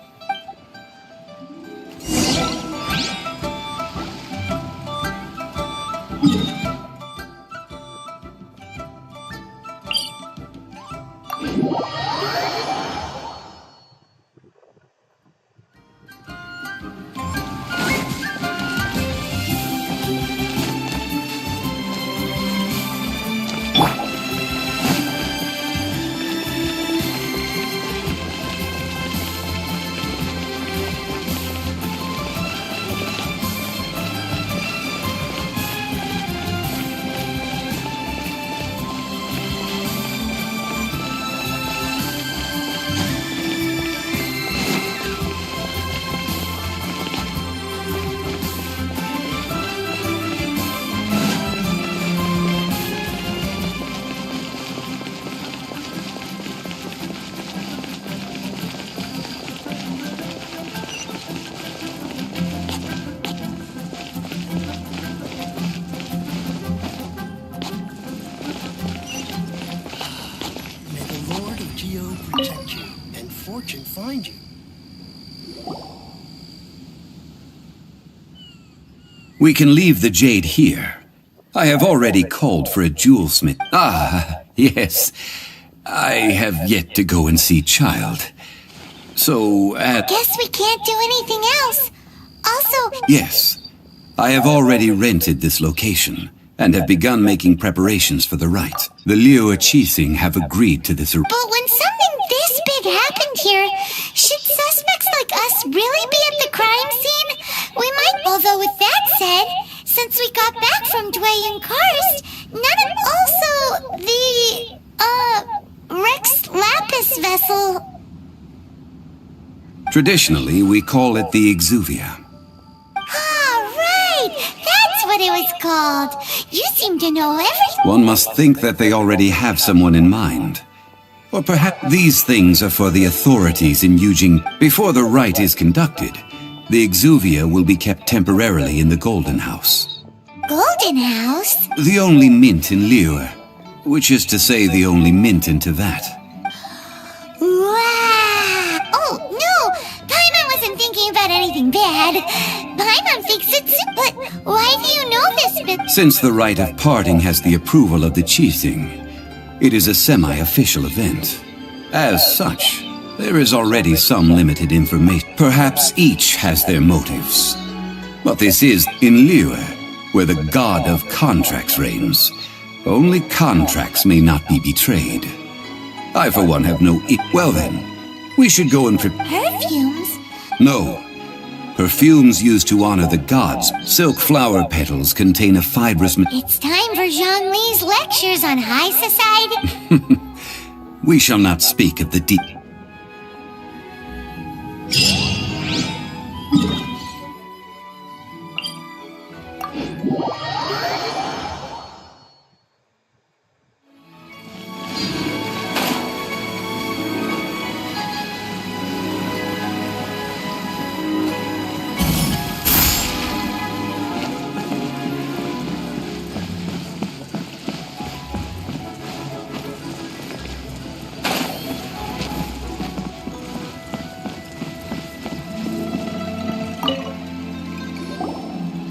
[SPEAKER 11] protect you and fortune find you.
[SPEAKER 9] We can leave the jade here. I have already called for a jewelsmith. Ah, yes. I have yet to go and see Child. So,
[SPEAKER 1] Guess we can't do anything else. Also...
[SPEAKER 9] Yes. I have already rented this location and have begun making preparations for the rite. The Liu Chising have agreed to this.
[SPEAKER 1] But when something this big happened here, should suspects like us really be at the crime scene? We might... Although with that said, since we got back from Dwayne Karst, none of... Also, the... Rex Lapis vessel...
[SPEAKER 9] Traditionally, we call it the exuvia.
[SPEAKER 1] Oh, right! That's what it was called. You seem to know everything.
[SPEAKER 9] One must think that they already have someone in mind. Or perhaps these things are for the authorities in Yujing. Before the rite is conducted, the exuvia will be kept temporarily in the Golden House.
[SPEAKER 1] Golden House?
[SPEAKER 9] The only mint in Liyue, which is to say the only mint in Teyvat.
[SPEAKER 1] Wow! Oh, no! Paimon wasn't thinking about anything bad. Paimon thinks it's... But why do you know this?
[SPEAKER 9] Since the rite of parting has the approval of the Qixing, it is a semi-official event. As such, there is already some limited information. Perhaps each has their motives. But this is in Liyue, where the god of contracts reigns. Only contracts may not be betrayed. I, for one, have no... Well then, we should go and
[SPEAKER 1] Perfumes?
[SPEAKER 9] No. Perfumes used to honor the gods. Silk flower petals contain a fibrous...
[SPEAKER 1] It's time for Zhongli's lectures on high society.
[SPEAKER 9] We shall not speak of the deep...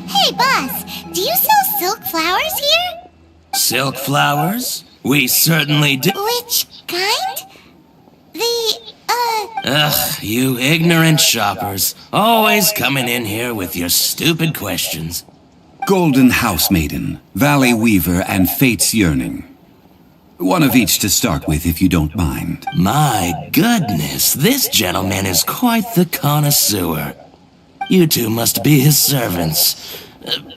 [SPEAKER 1] Hey, boss, do you sell silk flowers here?
[SPEAKER 10] Silk flowers? We certainly do.
[SPEAKER 1] Which kind?
[SPEAKER 10] Ugh, you ignorant shoppers. Always coming in here with your stupid questions.
[SPEAKER 9] Golden House Maiden, Valley Weaver, and Fate's Yearning. One of each to start with, if you don't mind.
[SPEAKER 10] My goodness, this gentleman is quite the connoisseur. You two must be his servants.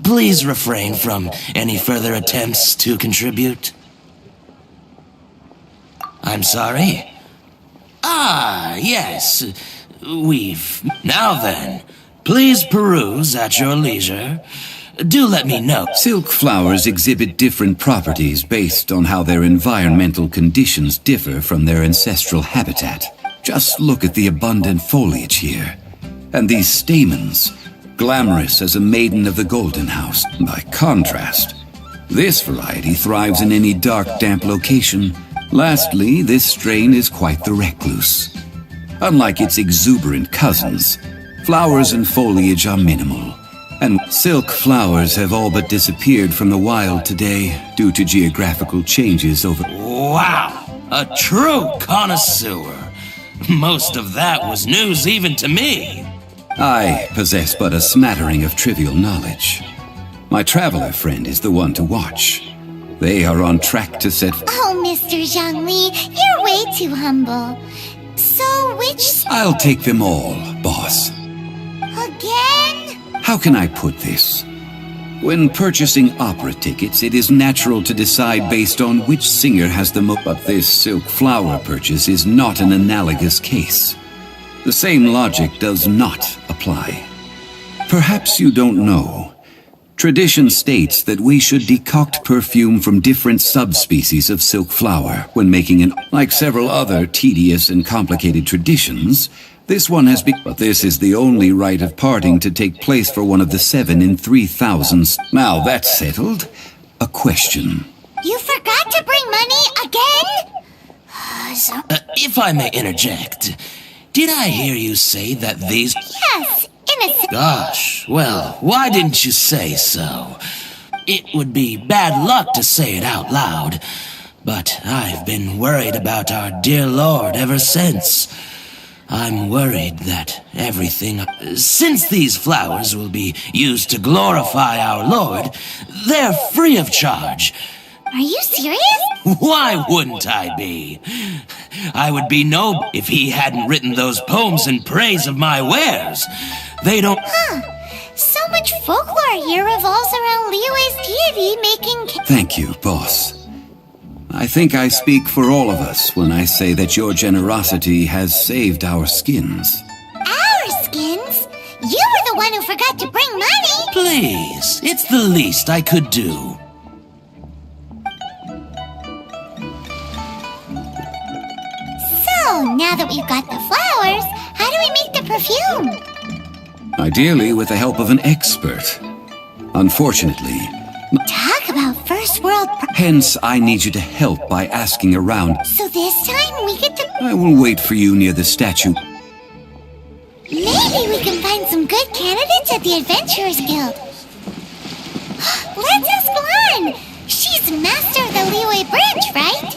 [SPEAKER 10] Please refrain from any further attempts to contribute. I'm sorry? Ah, yes. We've... Now then, please peruse at your leisure. Do let me know.
[SPEAKER 9] Silk flowers exhibit different properties based on how their environmental conditions differ from their ancestral habitat. Just look at the abundant foliage here. And these stamens, glamorous as a maiden of the Golden House. By contrast, this variety thrives in any dark, damp location. Lastly, this strain is quite the recluse. Unlike its exuberant cousins, flowers and foliage are minimal, and silk flowers have all but disappeared from the wild today due to geographical changes over...
[SPEAKER 10] Wow! A true connoisseur! Most of that was news even to me.
[SPEAKER 9] I possess but a smattering of trivial knowledge. My traveler friend is the one to watch. They are on track to set...
[SPEAKER 1] Oh, Mr. Zhongli, you're way too humble. So, which...
[SPEAKER 9] I'll take them all, boss.
[SPEAKER 1] Again?
[SPEAKER 9] How can I put this? When purchasing opera tickets, it is natural to decide based on which singer has the most... But this silk flower purchase is not an analogous case. The same logic does not apply. Perhaps you don't know. Tradition states that we should decoct perfume from different subspecies of silk flower when making an... Like several other tedious and complicated traditions, this one has been... But this is the only rite of parting to take place for one of the 7 in 3,000... Now that's settled. A question.
[SPEAKER 1] You forgot to bring money again?
[SPEAKER 10] If I may interject, did I hear you say that these...
[SPEAKER 1] Yes, in a sense.
[SPEAKER 10] Gosh, well, why didn't you say so? It would be bad luck to say it out loud, but I've been worried about our dear Lord ever since. I'm worried that everything... Since these flowers will be used to glorify our Lord, they're free of charge.
[SPEAKER 1] Are you serious?
[SPEAKER 10] Why wouldn't I be? I would be no if he hadn't written those poems in praise of my wares. They don't...
[SPEAKER 1] So much folklore here revolves around Liyue's deity making...
[SPEAKER 9] Thank you, boss. I think I speak for all of us when I say that your generosity has saved our skins.
[SPEAKER 1] the one who forgot to bring money.
[SPEAKER 12] Please, it's the least I could do.
[SPEAKER 1] So, now that we've got the flowers, how do we make the perfume?
[SPEAKER 9] Ideally, with the help of an expert. Unfortunately,
[SPEAKER 1] Talk about first world
[SPEAKER 9] hence I need you to help by asking around.
[SPEAKER 1] So this time we get to...
[SPEAKER 9] I will wait for you near the statue.
[SPEAKER 1] Maybe we can find some good candidates at the Adventurers Guild. Let's ask Lan! She's master of the Liyue Bridge, right?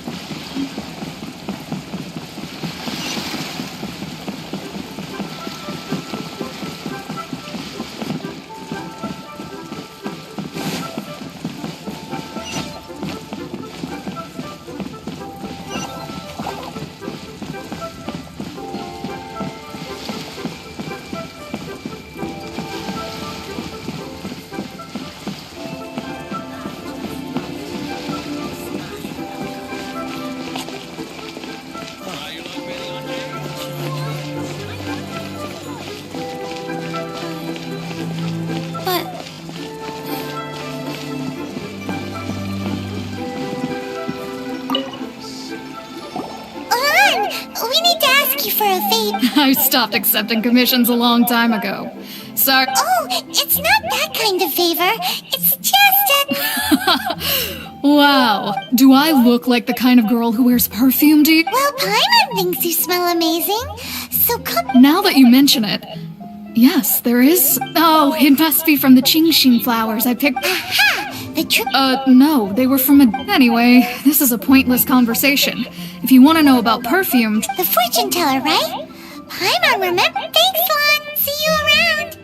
[SPEAKER 1] We need to ask you for a favor.
[SPEAKER 13] I stopped accepting commissions a long time ago. Sorry.
[SPEAKER 1] Oh, it's not that kind of favor. It's just a...
[SPEAKER 13] Wow. Do I look like the kind of girl who wears perfume to you?
[SPEAKER 1] Well, Paimon thinks you smell amazing. So come...
[SPEAKER 13] Now that you mention it, yes, there is... Oh, it must be from the Genshin flowers I picked...
[SPEAKER 1] Aha! The trip...
[SPEAKER 13] No, they were from a... Anyway, this is a pointless conversation. If you want to know about perfume...
[SPEAKER 1] The fortune teller, right? Paimon, remember? Thanks, Lan. See you around.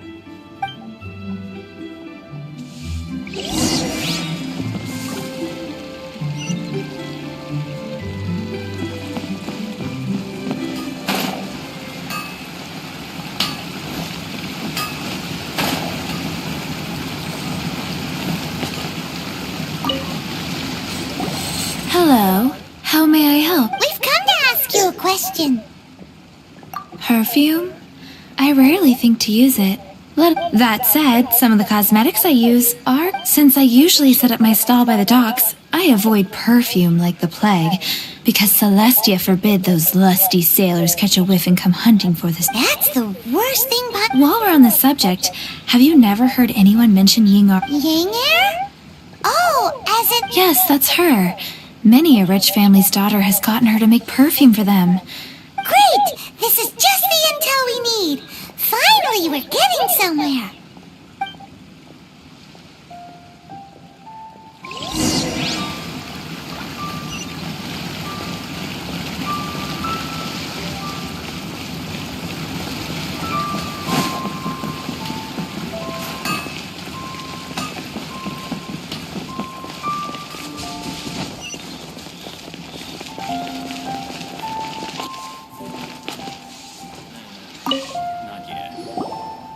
[SPEAKER 6] Hello. How may I help?
[SPEAKER 1] We've come to ask you a question.
[SPEAKER 6] Perfume? I rarely think to use it. That said, some of the cosmetics I use are... Since I usually set up my stall by the docks, I avoid perfume like the plague, because Celestia forbid those lusty sailors catch a whiff and come hunting for this.
[SPEAKER 1] That's the worst thing, but...
[SPEAKER 6] While we're on the subject, have you never heard anyone mention Yingar?
[SPEAKER 1] Yingar? Oh, as in...
[SPEAKER 6] Yes, that's her. Many a rich family's daughter has gotten her to make perfume for them.
[SPEAKER 1] Great! This is just the intel we need. Finally, we're getting somewhere.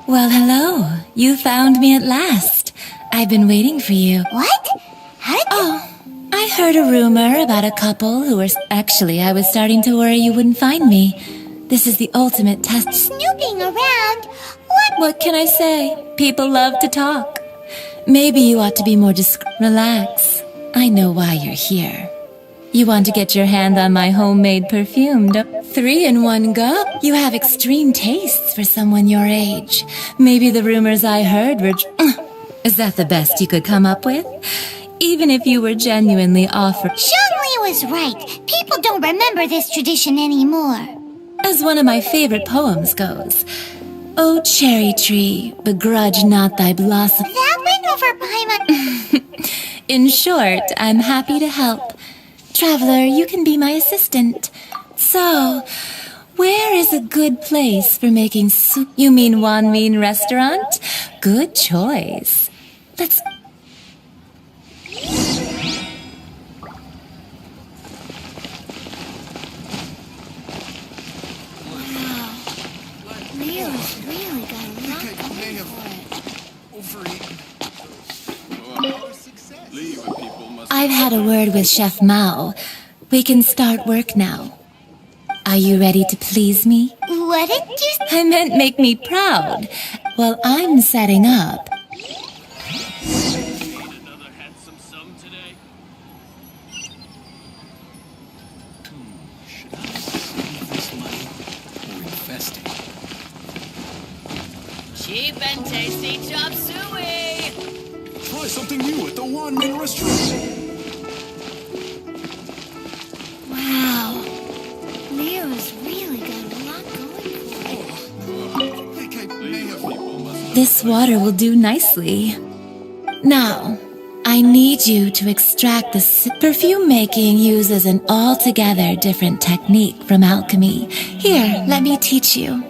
[SPEAKER 6] Well, hello. You found me at last. I've been waiting for you.
[SPEAKER 1] What? How did
[SPEAKER 6] Oh, I heard a rumor about a couple who were... Actually, I was starting to worry you wouldn't find me. This is the ultimate test.
[SPEAKER 1] Snooping around?
[SPEAKER 6] What can I say? People love to talk. Maybe you ought to be more discreet. Relax. I know why you're here. You want to get your hand on my homemade perfume, 3 in one go? You have extreme tastes for someone your age. Maybe the rumors I heard were... Is that the best you could come up with? Even if you were genuinely offered...
[SPEAKER 1] Zhongli was right. People don't remember this tradition anymore.
[SPEAKER 6] As one of my favorite poems goes, "O cherry tree, begrudge not thy blossom."
[SPEAKER 1] That went over Paimon.
[SPEAKER 6] In short, I'm happy to help. Traveler, you can be my assistant. So, where is a good place for making soup? You mean Wan Min restaurant? Good choice. Let's...
[SPEAKER 1] Leo's really got a lot going for it.
[SPEAKER 6] I've had a word with Chef Mao. We can start work now. Are you ready to please me?
[SPEAKER 1] What did you...
[SPEAKER 6] I meant make me proud. while I'm setting up.
[SPEAKER 2] Another handsome sum today?
[SPEAKER 10] Should I save this money or invest it?
[SPEAKER 14] Cheap and tasty chop suey!
[SPEAKER 15] Try something new at the One Min restaurant.
[SPEAKER 1] Wow. Leo's really got a lot going for it.
[SPEAKER 15] I think I may have...
[SPEAKER 6] This water will do nicely. Now, I need you to extract the perfume making uses an altogether different technique from alchemy. Here, let me teach you.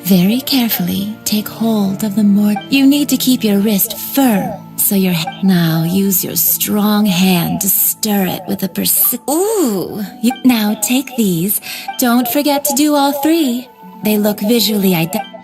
[SPEAKER 6] Very carefully, take hold of the You need to keep your wrist firm, so now use your strong hand to stir it with a Ooh! Now take these. Don't forget to do all three. They look visually identical.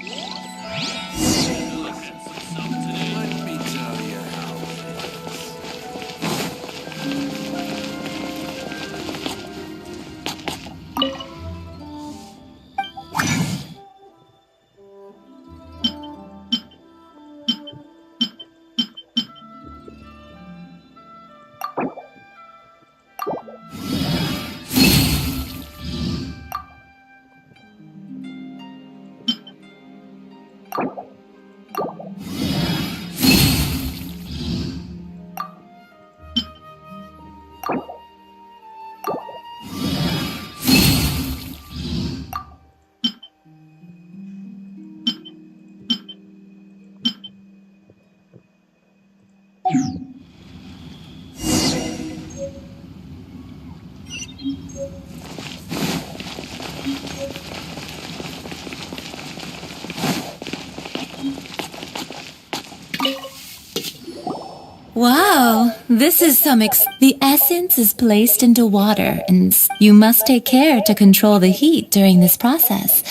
[SPEAKER 6] Wow, this is The essence is placed into water, and you must take care to control the heat during this process.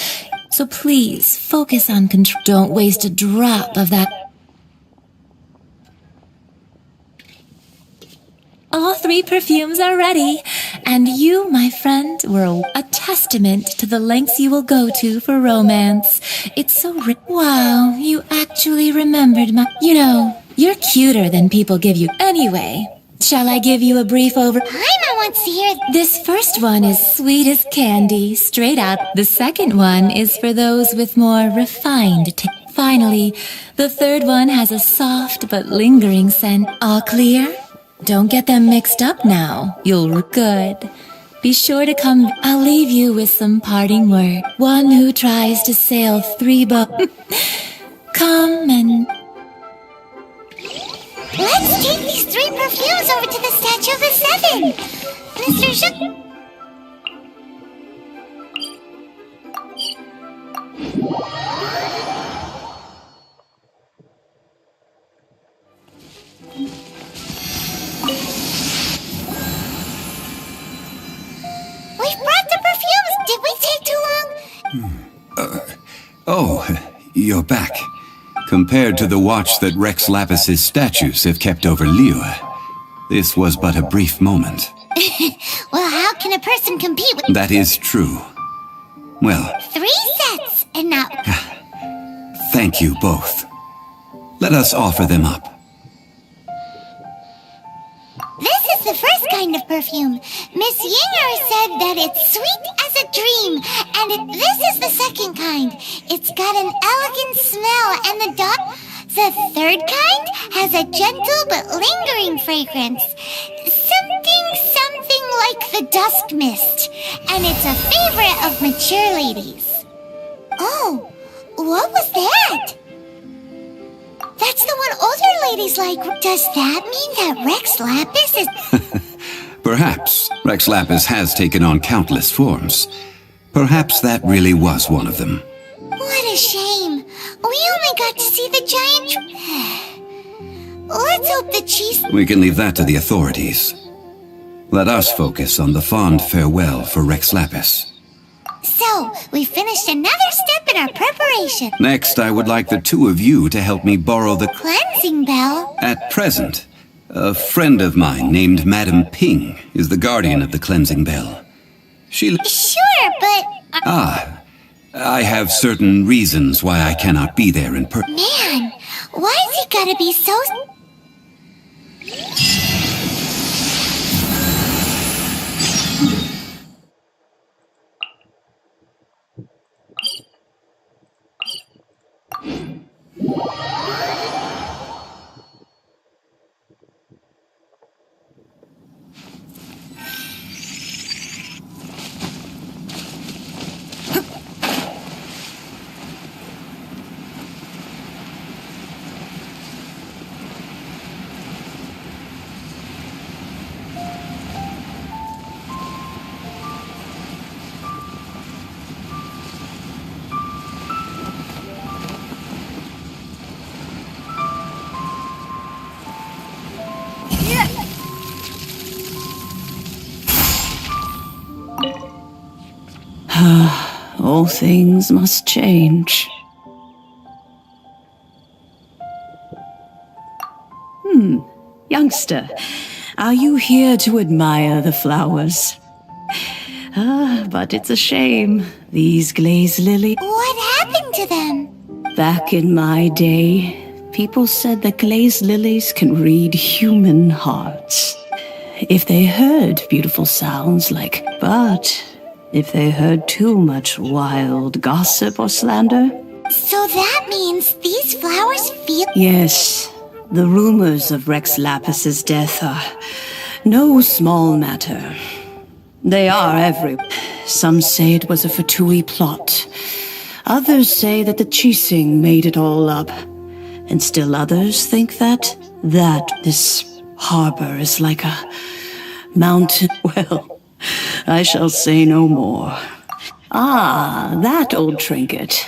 [SPEAKER 6] So please, focus on control. Don't waste a drop of that. All three perfumes are ready, and you, my friend, were a testament to the lengths you will go to for romance. It's so Wow, you actually remembered you're cuter than people give you. Anyway, shall I give you a brief
[SPEAKER 1] Paimon wants to hear.
[SPEAKER 6] This first one is sweet as candy, straight out. The second one is for those with more refined taste. Finally, the third one has a soft but lingering scent. All clear? Don't get them mixed up now. You'll look good. Be sure to come. I'll leave you with some parting word. One who tries to sail 3 boats. Come and...
[SPEAKER 1] Let's take these 3 perfumes over to the Statue of the Seven. Mr. We've brought the perfumes. Did we take too long?
[SPEAKER 9] Oh, you're back. Compared to the watch that Rex Lapis's statues have kept over Liyue, this was but a brief moment.
[SPEAKER 1] Well, how can a person compete with...
[SPEAKER 9] That is true. Well...
[SPEAKER 1] 3 sets, and now...
[SPEAKER 9] Thank you both. Let us offer them up.
[SPEAKER 1] This is the first kind of perfume. Miss Yinger said that it's sweet as a dream, and this is the second kind. It's got an elegant smell, and the third kind has a gentle but lingering fragrance. Something like the dusk mist, and it's a favorite of mature ladies. Oh, what was that? That's the one older ladies like. Does that mean that Rex Lapis is...
[SPEAKER 9] Perhaps. Rex Lapis has taken on countless forms. Perhaps that really was one of them.
[SPEAKER 1] What a shame. We only got to see the giant... Let's hope the cheese...
[SPEAKER 9] We can leave that to the authorities. Let us focus on the fond farewell for Rex Lapis.
[SPEAKER 1] So, we finished another step in our preparation.
[SPEAKER 9] Next, I would like the 2 of you to help me borrow the
[SPEAKER 1] cleansing bell.
[SPEAKER 9] At present, a friend of mine named Madame Ping is the guardian of the cleansing bell.
[SPEAKER 1] Sure, but...
[SPEAKER 9] I have certain reasons why I cannot be there in person.
[SPEAKER 1] Man, why is he gotta be so...
[SPEAKER 3] All things must change. Youngster, are you here to admire the flowers? But it's a shame, these glazed lilies.
[SPEAKER 1] What happened to them?
[SPEAKER 3] Back in my day, people said that glazed lilies can read human hearts. If they heard beautiful sounds like, but if they heard too much wild gossip or slander.
[SPEAKER 1] So that means these flowers feel...
[SPEAKER 3] Yes, the rumors of Rex Lapis's death are no small matter. They are everywhere. Some say it was a Fatui plot. Others say that the Chising made it all up. And still others think that this harbor is like a mountain. Well, I shall say no more. Ah, that old trinket.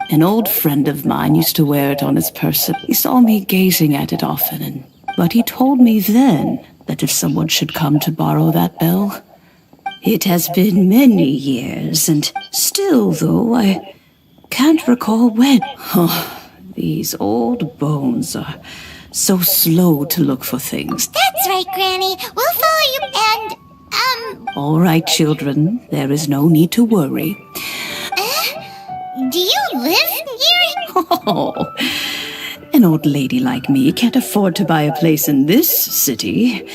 [SPEAKER 3] An old friend of mine used to wear it on his person. He saw me gazing at it often, but he told me then that if someone should come to borrow that bell. It has been many years, and still, though, I can't recall when. Oh, these old bones are so slow to look for things.
[SPEAKER 1] That's right, Granny. We'll follow you and,
[SPEAKER 3] All right, children. There is no need to worry.
[SPEAKER 1] Do you live here?
[SPEAKER 3] Oh, an old lady like me can't afford to buy a place in this city.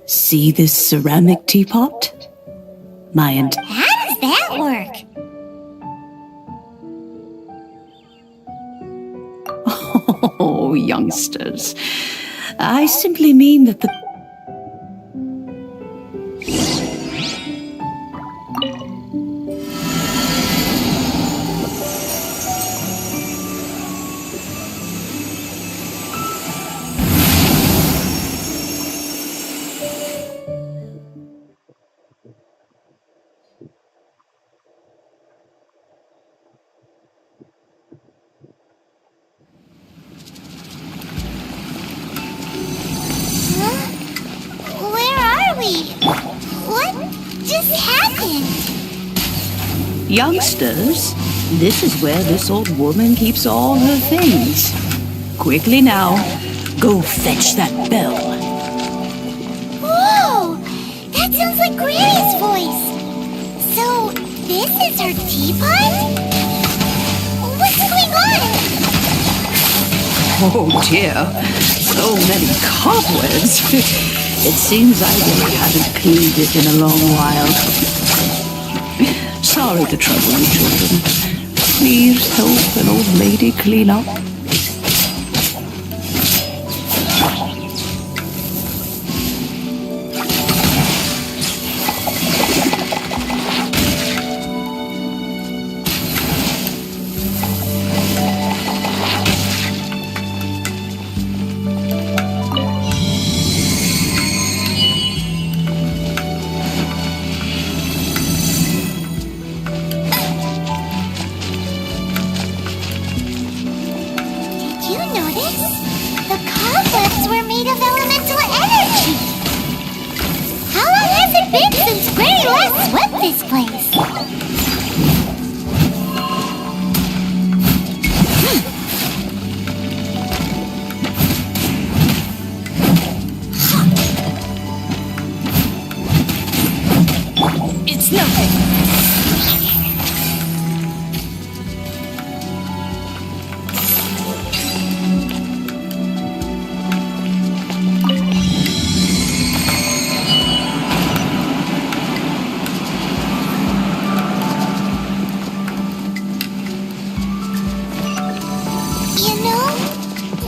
[SPEAKER 3] See this ceramic teapot?
[SPEAKER 1] How does that work?
[SPEAKER 3] Oh, youngsters. I simply mean that the... Youngsters, this is where this old woman keeps all her things. Quickly now, go fetch that bell.
[SPEAKER 1] Whoa! That sounds like Granny's voice. So, this is her teapot? What's going on?
[SPEAKER 3] Oh dear, so many cobwebs. It seems I really haven't cleaned it in a long while. Sorry to trouble you, children. Please help an old lady clean up.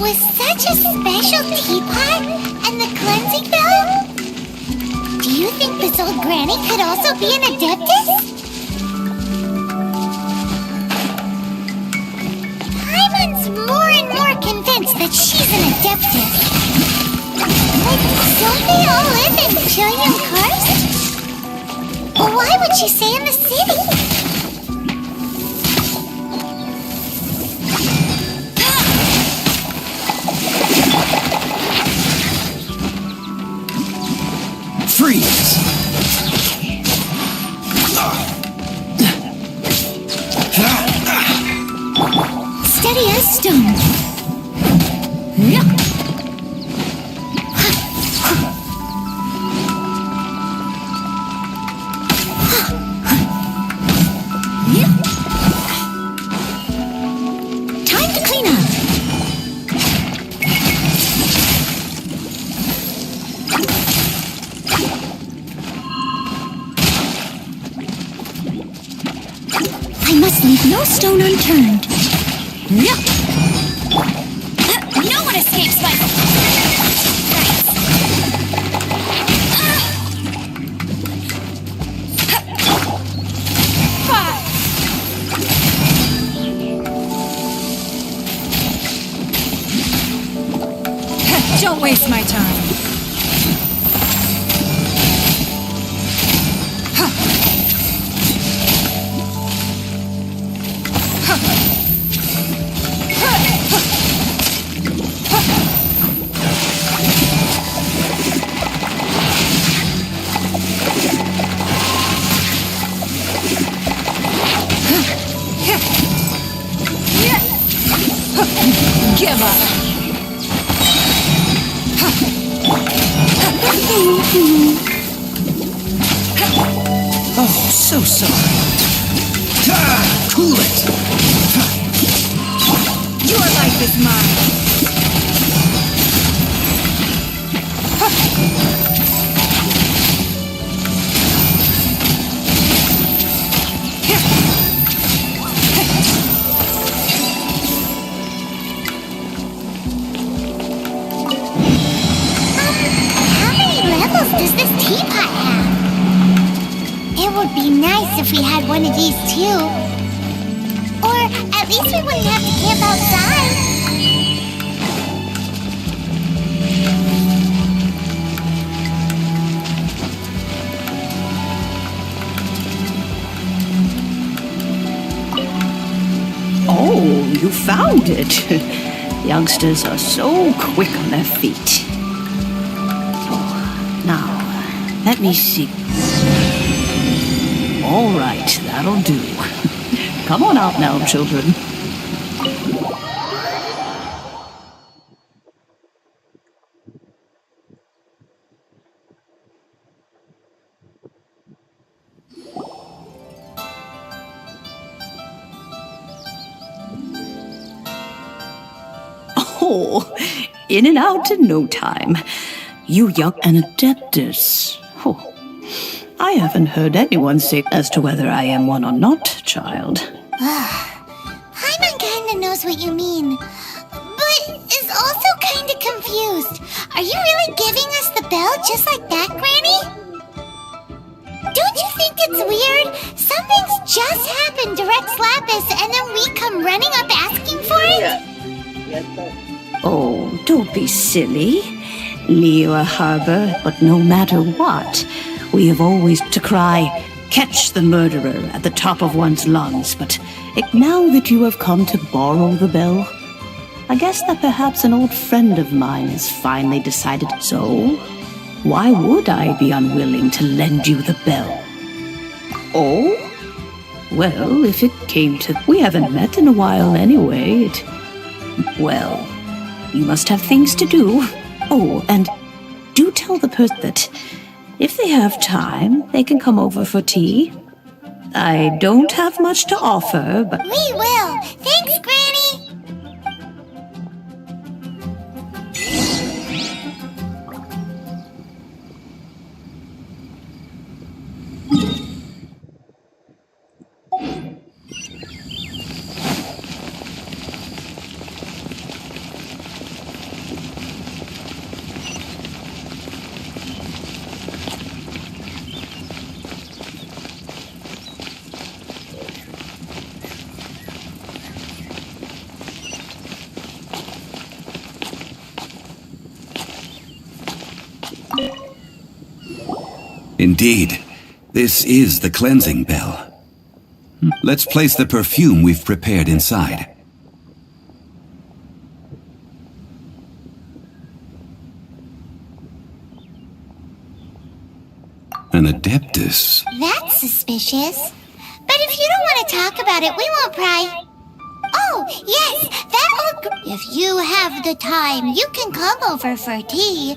[SPEAKER 1] With such a special teapot and the cleansing bell? Do you think this old granny could also be an adeptus? Paimon's more and more convinced that she's an adeptus. But don't they all live in Chilian Karst? Well, why would she stay in the city?
[SPEAKER 4] Freeze!
[SPEAKER 1] Steady as stone. Time to clean up. I must leave no stone unturned.
[SPEAKER 6] No one escapes my...
[SPEAKER 16] Don't waste my time. Give up.
[SPEAKER 4] Oh, so sorry. Cool it.
[SPEAKER 16] Your life is mine.
[SPEAKER 1] How many levels does this teapot have? It would be nice if we had one of these too. Or at least we wouldn't have to camp outside.
[SPEAKER 3] Oh, you found it. Youngsters are so quick on their feet. Oh, now, let me see. All right, that'll do. Come on out now, children. Oh, in and out in no time. You young and adeptus. Oh, I haven't heard anyone say as to whether I am one or not, child.
[SPEAKER 1] Paimon kinda knows what you mean, but is also kinda confused. Are you really giving us the bell just like that, Granny? Don't you think it's weird? Something's just happened to Rex Lapis and then we come running up asking for it?
[SPEAKER 3] Oh, don't be silly. Liyue Harbor, but no matter what, we have always to cry, "Catch the murderer," at the top of one's lungs. But now that you have come to borrow the bell, I guess that perhaps an old friend of mine has finally decided so. Why would I be unwilling to lend you the bell? Oh? Well, if it came to... We haven't met in a while anyway. Well, you must have things to do. Oh, and do tell the person that if they have time, they can come over for tea. I don't have much to offer, but...
[SPEAKER 1] We will! Thanks, Granny!
[SPEAKER 9] Indeed, this is the cleansing bell. Let's place the perfume we've prepared inside. An Adeptus.
[SPEAKER 1] That's suspicious. But if you don't want to talk about it, we won't pry. Oh, yes, if you have the time, you can come over for tea.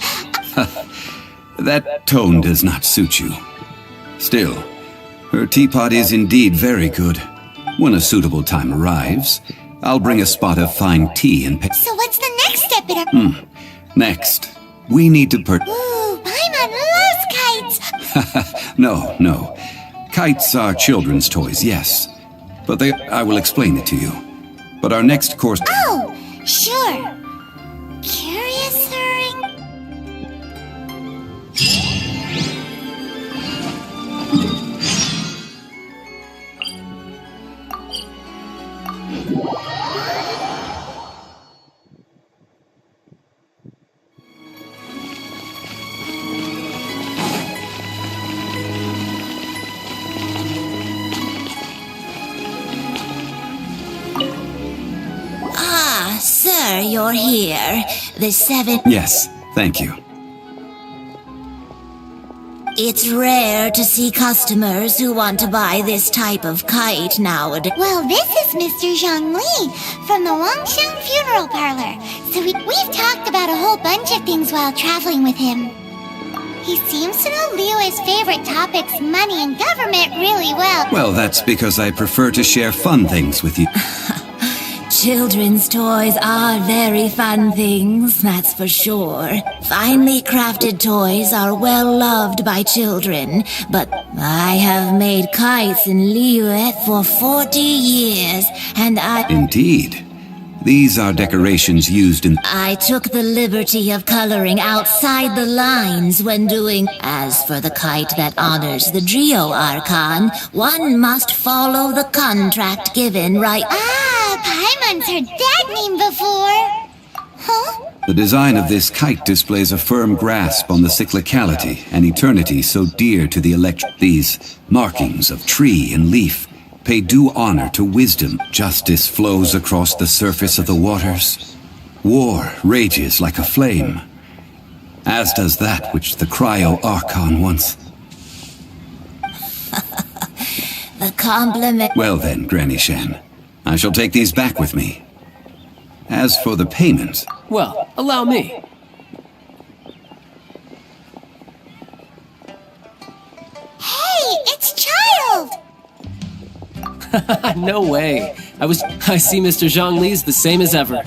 [SPEAKER 9] That tone does not suit you. Still, her teapot is indeed very good. When a suitable time arrives, I'll bring a spot of fine tea and
[SPEAKER 1] So what's the next step in our...
[SPEAKER 9] Next, we need to
[SPEAKER 1] Ooh, Paimon loves kites!
[SPEAKER 9] No. Kites are children's toys, yes. But I will explain it to you. But our next course...
[SPEAKER 1] Oh, sure. Curiouser...
[SPEAKER 17] Sir, you're here. The 7...
[SPEAKER 9] Yes, thank you.
[SPEAKER 17] It's rare to see customers who want to buy this type of kite nowadays.
[SPEAKER 1] Well, this is Mr. Zhongli from the Wangsheng Funeral Parlor. So we've talked about a whole bunch of things while traveling with him. He seems to know Liyue's favorite topics, money and government, really well.
[SPEAKER 9] Well, that's because I prefer to share fun things with you.
[SPEAKER 17] Children's toys are very fun things, that's for sure. Finely crafted toys are well loved by children, but I have made kites in Liyue for 40 years, and
[SPEAKER 9] Indeed. These are decorations used in...
[SPEAKER 17] I took the liberty of coloring outside the lines when doing... As for the kite that honors the Drio Archon, one must follow the contract given right...
[SPEAKER 1] Paimon's heard that name before. Huh?
[SPEAKER 9] The design of this kite displays a firm grasp on the cyclicality and eternity so dear to the These markings of tree and leaf pay due honor to wisdom. Justice flows across the surface of the waters. War rages like a flame, as does that which the Cryo Archon once...
[SPEAKER 17] The compliment...
[SPEAKER 9] Well then, Granny Shan, I shall take these back with me. As for the payment...
[SPEAKER 7] Well, allow me.
[SPEAKER 1] Hey, it's Child!
[SPEAKER 7] No way. I see Mr. Zhongli's the same as ever.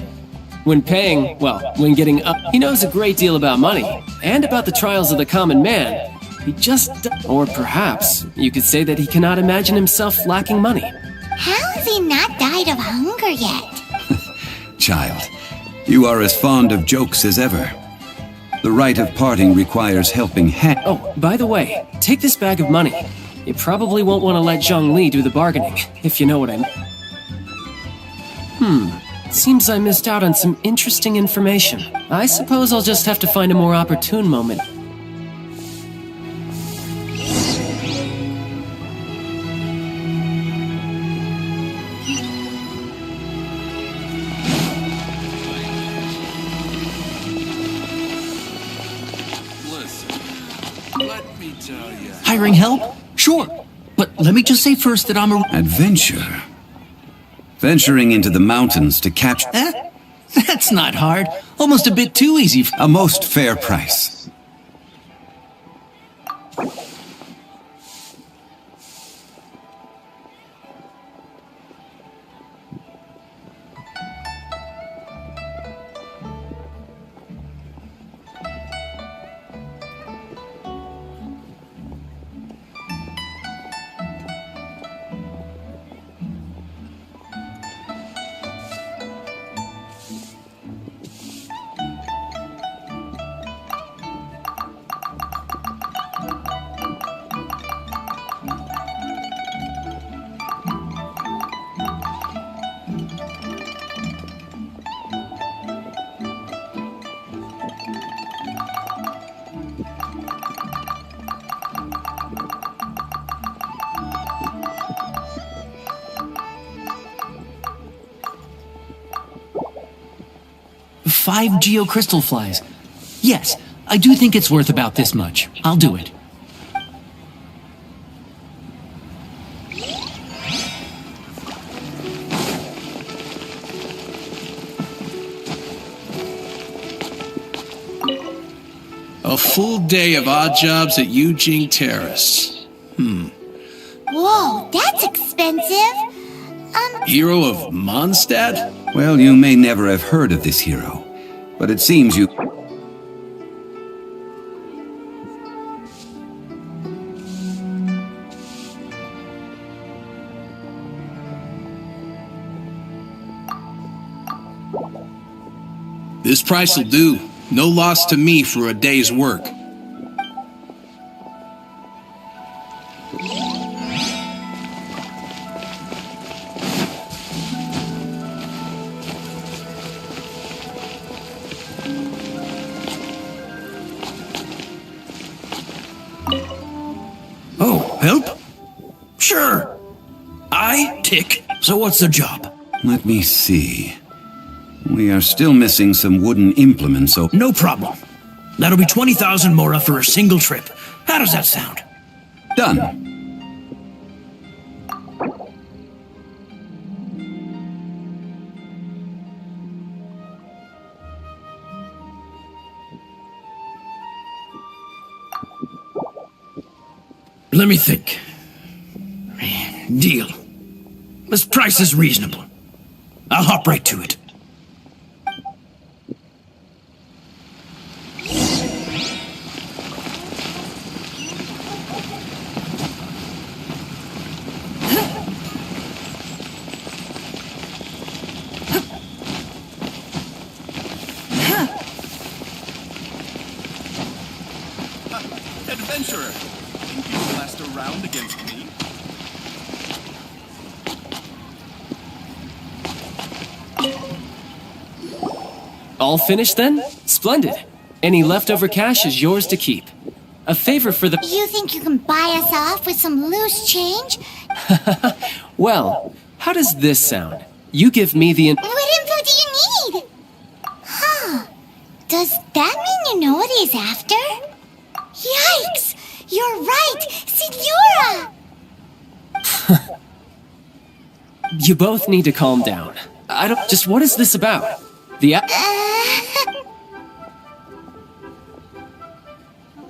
[SPEAKER 7] When paying, when getting up, he knows a great deal about money, and about the trials of the common man. He just... Or perhaps, you could say that he cannot imagine himself lacking money.
[SPEAKER 1] How has he not died of hunger yet?
[SPEAKER 9] Child, you are as fond of jokes as ever. The rite of parting requires helping hand...
[SPEAKER 7] Oh, by the way, take this bag of money. You probably won't want to let Zhongli do the bargaining, if you know what I mean. Seems I missed out on some interesting information. I suppose I'll just have to find a more opportune moment.
[SPEAKER 12] Hiring help? Sure. But let me just say first that I'm a...
[SPEAKER 9] Adventure? Venturing into the mountains to capture...
[SPEAKER 12] That's not hard. Almost a bit too easy.
[SPEAKER 9] A most fair price.
[SPEAKER 12] 5 geocrystal flies. Yes, I do think it's worth about this much. I'll do it.
[SPEAKER 10] A full day of odd jobs at Eugene Terrace.
[SPEAKER 1] Whoa, that's expensive.
[SPEAKER 10] Hero of Mondstadt?
[SPEAKER 9] Well, you may never have heard of this hero, but it seems you...
[SPEAKER 10] This price will do. No loss to me for a day's work.
[SPEAKER 12] Oh, help? Sure. I tick. So what's the job?
[SPEAKER 9] Let me see. We are still missing some wooden implements, so...
[SPEAKER 12] No problem. That'll be 20,000 mora for a single trip. How does that sound?
[SPEAKER 9] Done.
[SPEAKER 12] Let me think. Deal. This price is reasonable. I'll hop right to it.
[SPEAKER 15] Adventurer, think you will last a round against me?
[SPEAKER 7] All finished then? Splendid. Any leftover cash is yours to keep. A favor for the...
[SPEAKER 1] You think you can buy us off with some loose change?
[SPEAKER 7] Well, how does this sound? You give me the...
[SPEAKER 1] What info do you need? Huh. Does that mean you know what he's after? Yikes! You're right! Signora!
[SPEAKER 7] You both need to calm down. I don't... Just what is this about? The...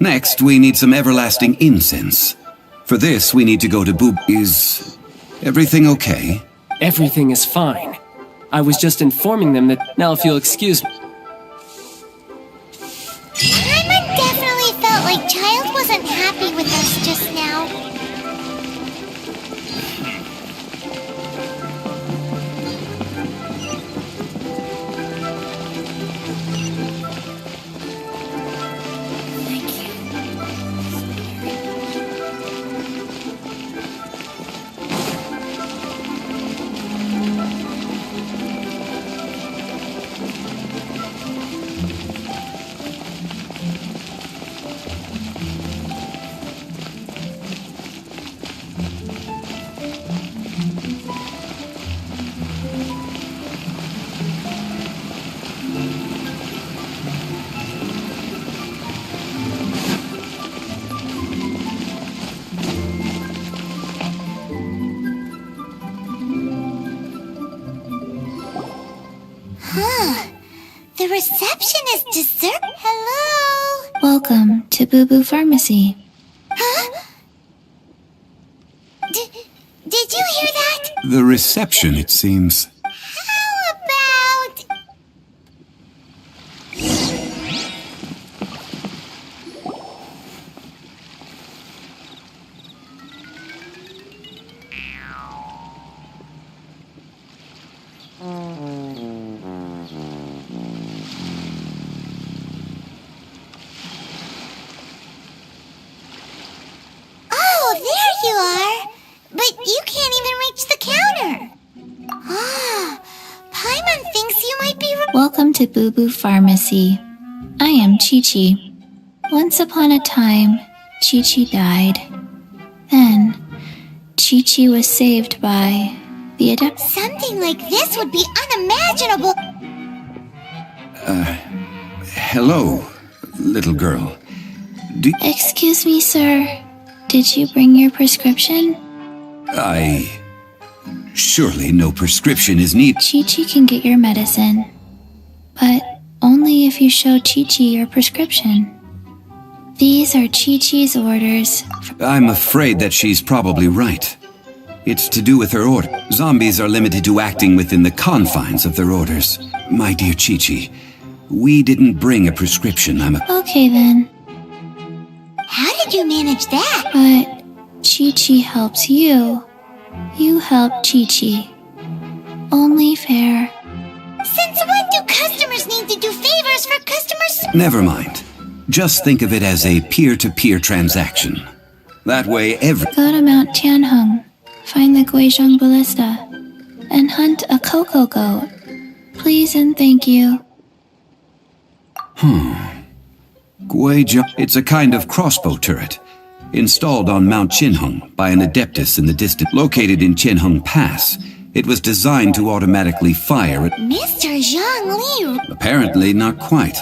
[SPEAKER 9] Next, we need some everlasting incense. For this, we need to go to Boob... Is... everything okay?
[SPEAKER 7] Everything is fine. I was just informing them that... Now, if you'll excuse me...
[SPEAKER 1] Paimon definitely felt like Child wasn't happy with us just now. The receptionist dessert. Hello?
[SPEAKER 18] Welcome to Boo Boo Pharmacy.
[SPEAKER 1] Huh? Did you hear that?
[SPEAKER 9] The reception, it seems.
[SPEAKER 1] How about... Oh, there you are. But you can't even reach the counter. Ah, Paimon thinks you might be...
[SPEAKER 18] Welcome to Boo Boo Pharmacy. I am Chi-Chi. Once upon a time, Chi-Chi died. Then, Chi-Chi was saved by the adept.
[SPEAKER 1] Something like this would be unimaginable.
[SPEAKER 9] Hello, little girl.
[SPEAKER 18] Excuse me, sir. Did you bring your prescription?
[SPEAKER 9] Surely no prescription is needed.
[SPEAKER 18] Chi-Chi can get your medicine. But only if you show Chi-Chi your prescription. These are Chi-Chi's orders.
[SPEAKER 9] I'm afraid that she's probably right. It's to do with her order. Zombies are limited to acting within the confines of their orders. My dear Chi-Chi, we didn't bring a prescription.
[SPEAKER 18] Okay then.
[SPEAKER 1] How did you manage that?
[SPEAKER 18] But Chi-Chi helps you. You help Chi-Chi. Only fair.
[SPEAKER 1] Since when do customers need to do favors for customers?
[SPEAKER 9] Never mind. Just think of it as a peer-to-peer transaction. That way
[SPEAKER 18] Go to Mount Tianheng, find the Guizhong Ballista, and hunt a cocoa goat. Please and thank you.
[SPEAKER 9] Guizhong. It's a kind of crossbow turret, installed on Mount Qinheng by an adeptus in the distance. Located in Qinheng Pass, it was designed to automatically fire at...
[SPEAKER 1] Mr. Zhongli!
[SPEAKER 9] Apparently not quite.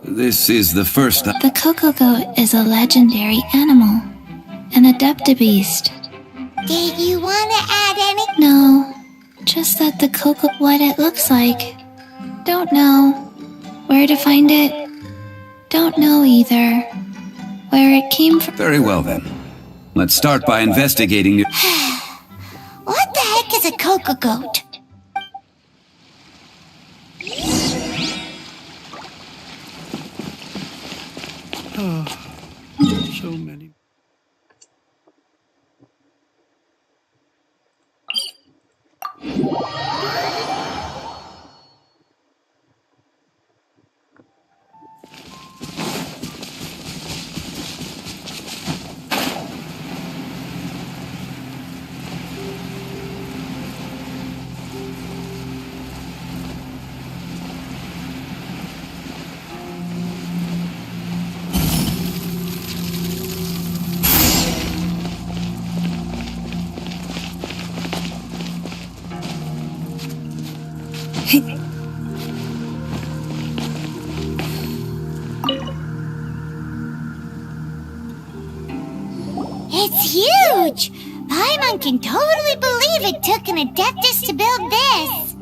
[SPEAKER 9] This is the first...
[SPEAKER 18] The cocoa goat is a legendary animal, an adeptabeast.
[SPEAKER 1] Did you want to add any?
[SPEAKER 18] No, just that the cocoa... What it looks like. Don't know. Where to find it? Don't know either. Where it came from...
[SPEAKER 9] Very well then. Let's start by investigating...
[SPEAKER 1] What the heck is a cocoa goat?
[SPEAKER 12] So many.
[SPEAKER 1] It's huge! Paimon can totally believe it took an adeptus to build this.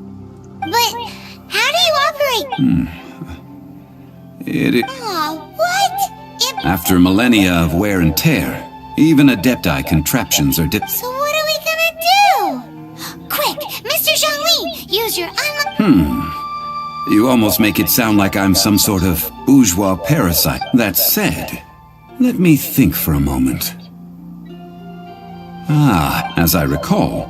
[SPEAKER 1] But how do you operate? Aw, what?
[SPEAKER 9] After millennia of wear and tear, even adepti contraptions are
[SPEAKER 1] So what are we gonna do? Quick, Mr. Zhongli, use your
[SPEAKER 9] You almost make it sound like I'm some sort of bourgeois parasite. That said, let me think for a moment. As I recall,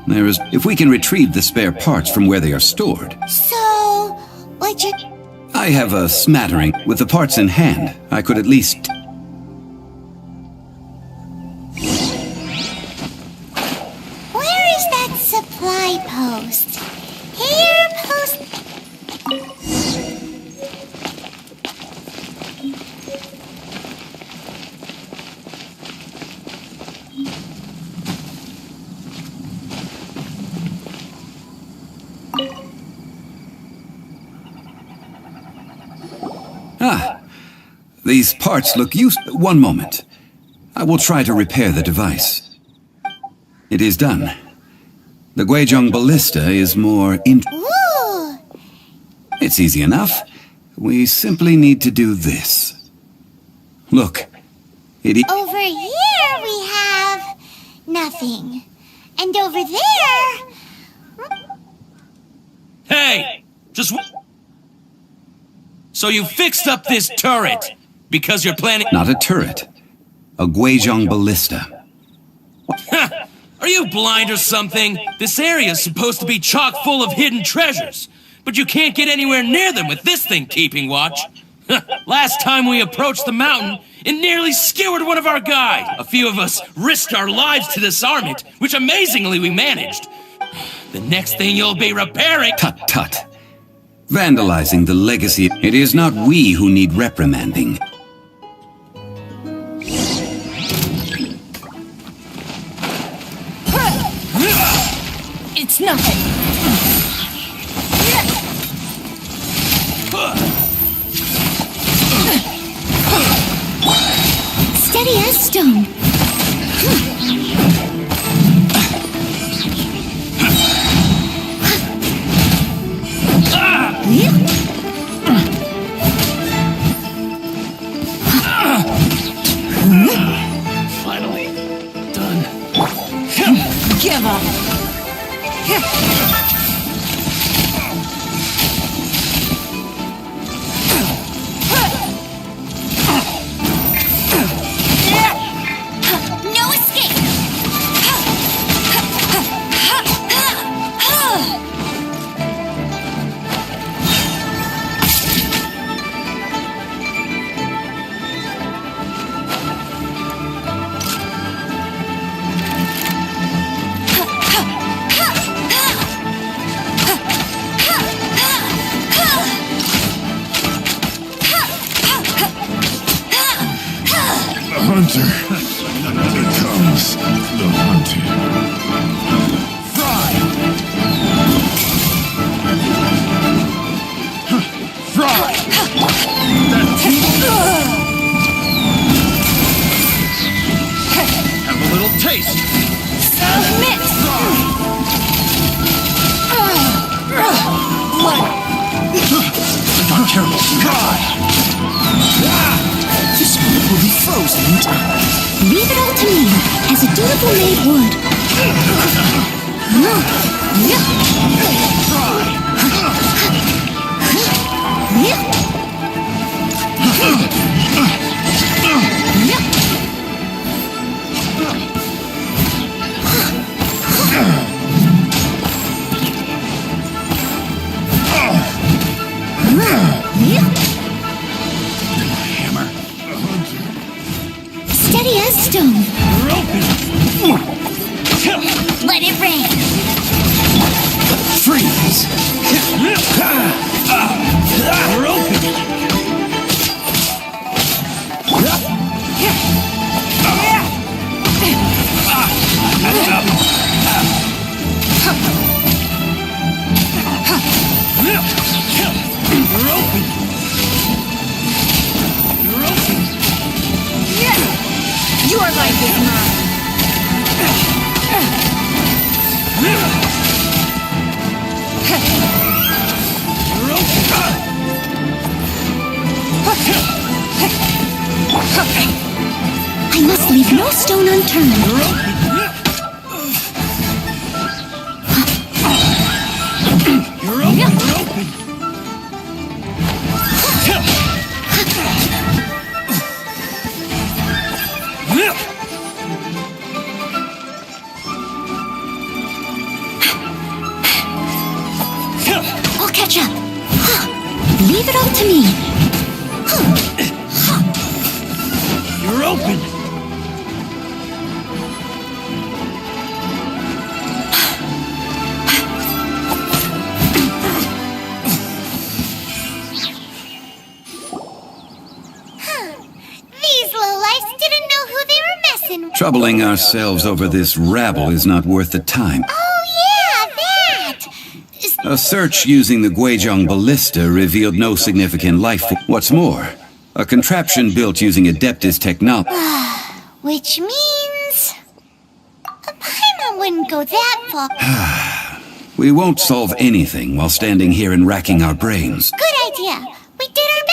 [SPEAKER 9] there is... If we can retrieve the spare parts from where they are stored.
[SPEAKER 1] So, what you...
[SPEAKER 9] I have a smattering. With the parts in hand, I could at least...
[SPEAKER 1] Where is that supply post? Here, post...
[SPEAKER 9] These parts look useful. One moment. I will try to repair the device. It is done. The Guizhong Ballista is more
[SPEAKER 1] Ooh!
[SPEAKER 9] It's easy enough. We simply need to do this. Look.
[SPEAKER 1] Over here we have... nothing. And over there...
[SPEAKER 12] Hey! So you fixed up this turret because you're planning...
[SPEAKER 9] Not a turret. A Guizhong Ballista.
[SPEAKER 12] Are you blind or something? This area is supposed to be chock full of hidden treasures, but you can't get anywhere near them with this thing keeping watch. Last time we approached the mountain, it nearly skewered one of our guides. A few of us risked our lives to disarm it, which amazingly we managed. The next thing you'll be repairing...
[SPEAKER 9] Tut tut. Vandalizing the legacy. It is not we who need reprimanding.
[SPEAKER 16] It's nothing.
[SPEAKER 1] Steady as stone.
[SPEAKER 2] Finally. Done.
[SPEAKER 16] Give up.
[SPEAKER 1] No escape!
[SPEAKER 19] The hunter becomes the hunted. Fry!
[SPEAKER 15] Have a little taste.
[SPEAKER 16] Submit!
[SPEAKER 4] Don't careful. This one will be frozen in time.
[SPEAKER 1] Leave it all to me, as a dutiful maid would. Steady as stone. Let it rain.
[SPEAKER 4] Freeze!
[SPEAKER 12] We're open. We're open. You're open.
[SPEAKER 16] Your life is mine.
[SPEAKER 1] I must leave no stone unturned.
[SPEAKER 12] You're open. You're open.
[SPEAKER 1] I'll catch up. Leave it all to me.
[SPEAKER 12] You're open.
[SPEAKER 1] These lowlifes didn't know who they were messing with.
[SPEAKER 9] Troubling ourselves over this rabble is not worth the time.
[SPEAKER 1] Oh yeah, that!
[SPEAKER 9] A search using the Guizhong ballista revealed no significant life form. What's more, a contraption built using Adeptus technology.
[SPEAKER 1] Which means... Paimon wouldn't go that far.
[SPEAKER 9] We won't solve anything while standing here and racking our brains.
[SPEAKER 1] Good idea. We did our best.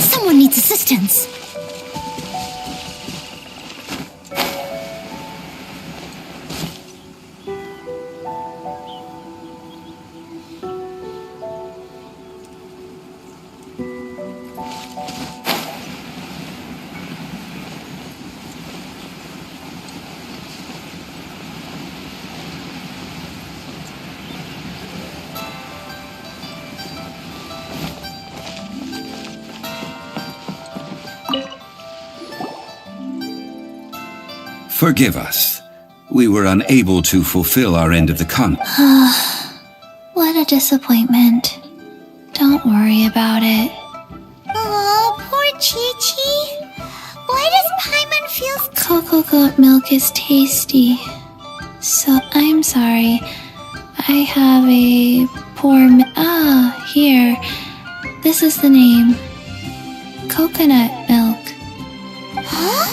[SPEAKER 1] Someone needs assistance.
[SPEAKER 9] Forgive us. We were unable to fulfill our end of the contract.
[SPEAKER 18] What a disappointment. Don't worry about it.
[SPEAKER 1] Oh, poor Chi-Chi. Why does Paimon feel...
[SPEAKER 18] Cocoa goat milk is tasty. So, I'm sorry. I have a poor... here. This is the name. Coconut milk.
[SPEAKER 1] Huh?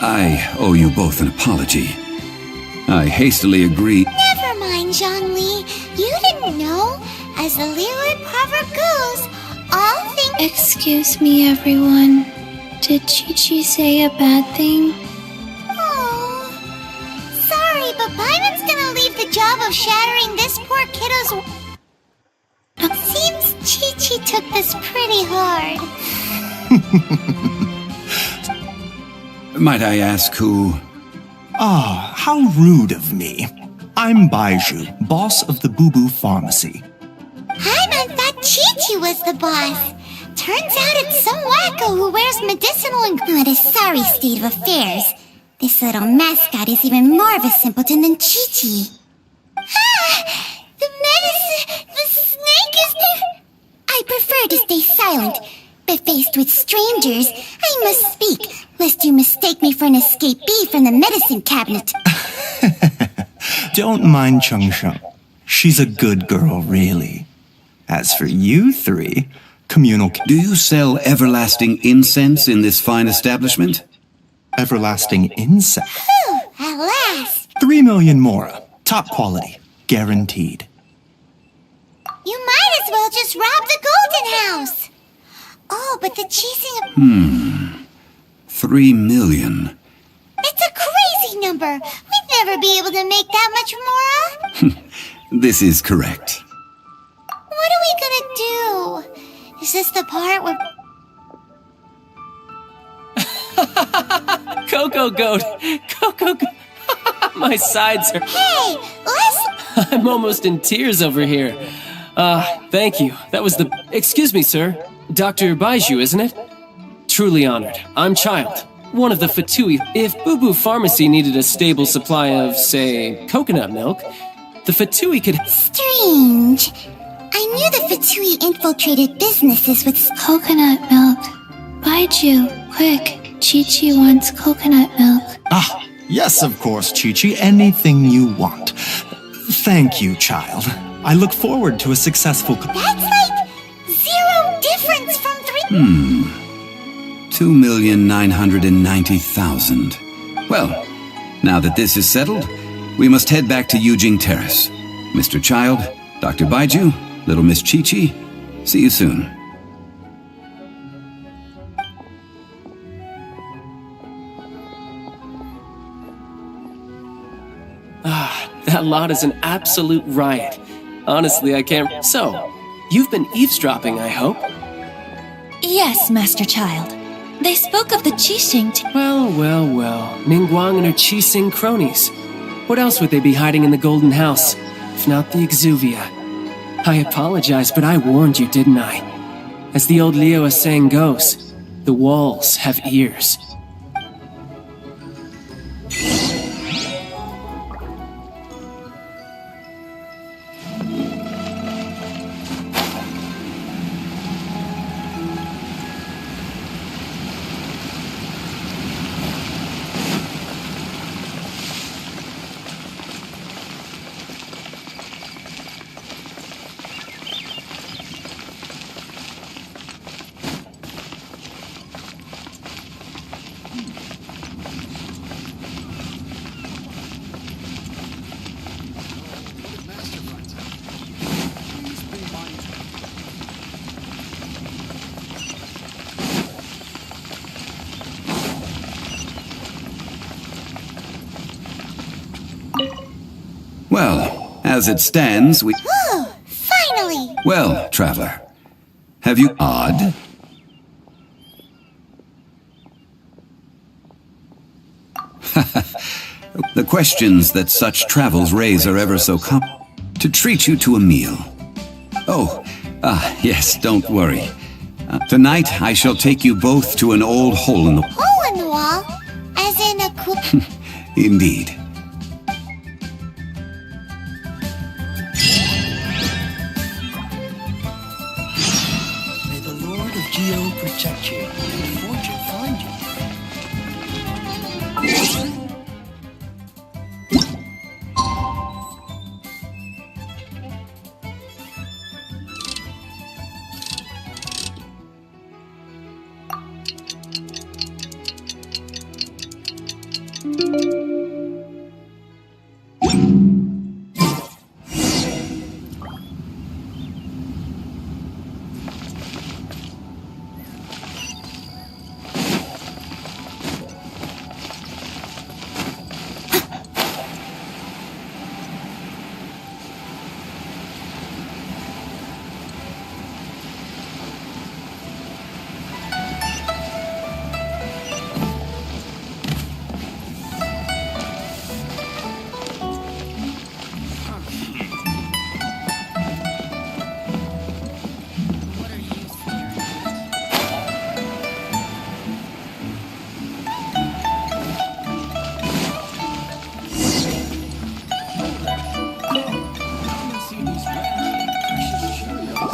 [SPEAKER 9] I owe you both an apology. I hastily agreed.
[SPEAKER 1] Never mind, Zhongli. You didn't know. As the Liyue proverb goes, all things...
[SPEAKER 18] Excuse me, everyone. Did Chi-Chi say a bad thing?
[SPEAKER 1] Oh. Sorry, but Paimon's gonna leave the job of shattering this poor kiddo's... Seems Chi-Chi took this pretty hard.
[SPEAKER 9] Might I ask who...
[SPEAKER 8] Ah, how rude of me. I'm Baiju, boss of the Boo Boo Pharmacy.
[SPEAKER 1] Paimon thought Chi-Chi was the boss. Turns out it's some wacko who wears medicinal and...
[SPEAKER 20] What a sorry state of affairs. This little mascot is even more of a simpleton than Chi-Chi.
[SPEAKER 1] The medicine... The snake is...
[SPEAKER 20] I prefer to stay silent, but faced with strangers, I must speak, lest you mistake me for an escapee from the medicine cabinet.
[SPEAKER 8] Don't mind Chung Sheng. She's a good girl, really. As for you three, communal...
[SPEAKER 9] Do you sell everlasting incense in this fine establishment?
[SPEAKER 8] Everlasting incense?
[SPEAKER 1] Phew, at last.
[SPEAKER 8] 3 million mora. Top quality. Guaranteed.
[SPEAKER 1] You might as well just rob the Golden House. Oh, but the cheesing of...
[SPEAKER 9] 3 million.
[SPEAKER 1] It's a crazy number. We'd never be able to make that much mora.
[SPEAKER 9] This is correct.
[SPEAKER 1] What are we gonna do? Is this the part where...
[SPEAKER 7] Cocoa goat! Cocoa goat! My sides are...
[SPEAKER 1] Hey, let's...
[SPEAKER 7] I'm almost in tears over here. Thank you. That was the... Excuse me, sir. Dr. Baiju, isn't it? Truly honored. I'm Child, one of the Fatui. If Boo Boo Pharmacy needed a stable supply of, say, coconut milk, the Fatui could...
[SPEAKER 20] Strange. I knew the Fatui infiltrated businesses with...
[SPEAKER 18] Coconut milk. Baiju, quick. Chi-Chi wants coconut milk.
[SPEAKER 8] Ah, yes, of course, Chi-Chi. Anything you want. Thank you, child. I look forward to a successful...
[SPEAKER 1] That's like 0 difference from 3...
[SPEAKER 9] 2,990,000. Well, now that this is settled, we must head back to Yujing Terrace. Mr. Child, Dr. Baiju, little Miss Chi-Chi, see you soon.
[SPEAKER 7] That lot is an absolute riot. Honestly, I can't... So, you've been eavesdropping, I hope?
[SPEAKER 6] Yes, Master Child. They spoke of the Qixing...
[SPEAKER 7] Well. Ningguang and her Qixing cronies. What else would they be hiding in the Golden House, if not the Exuvia? I apologize, but I warned you, didn't I? As the old Liyue saying goes, the walls have ears.
[SPEAKER 9] Well, as it stands, we...
[SPEAKER 1] Ooh, finally!
[SPEAKER 9] Well, traveler, have you... Odd? The questions that such travels raise are ever so to treat you to a meal. Yes, don't worry. Tonight, I shall take you both to an old hole in the...
[SPEAKER 1] Hole in the wall? As
[SPEAKER 9] Indeed.
[SPEAKER 11] May the Lord of Geo protect you and fortune find you.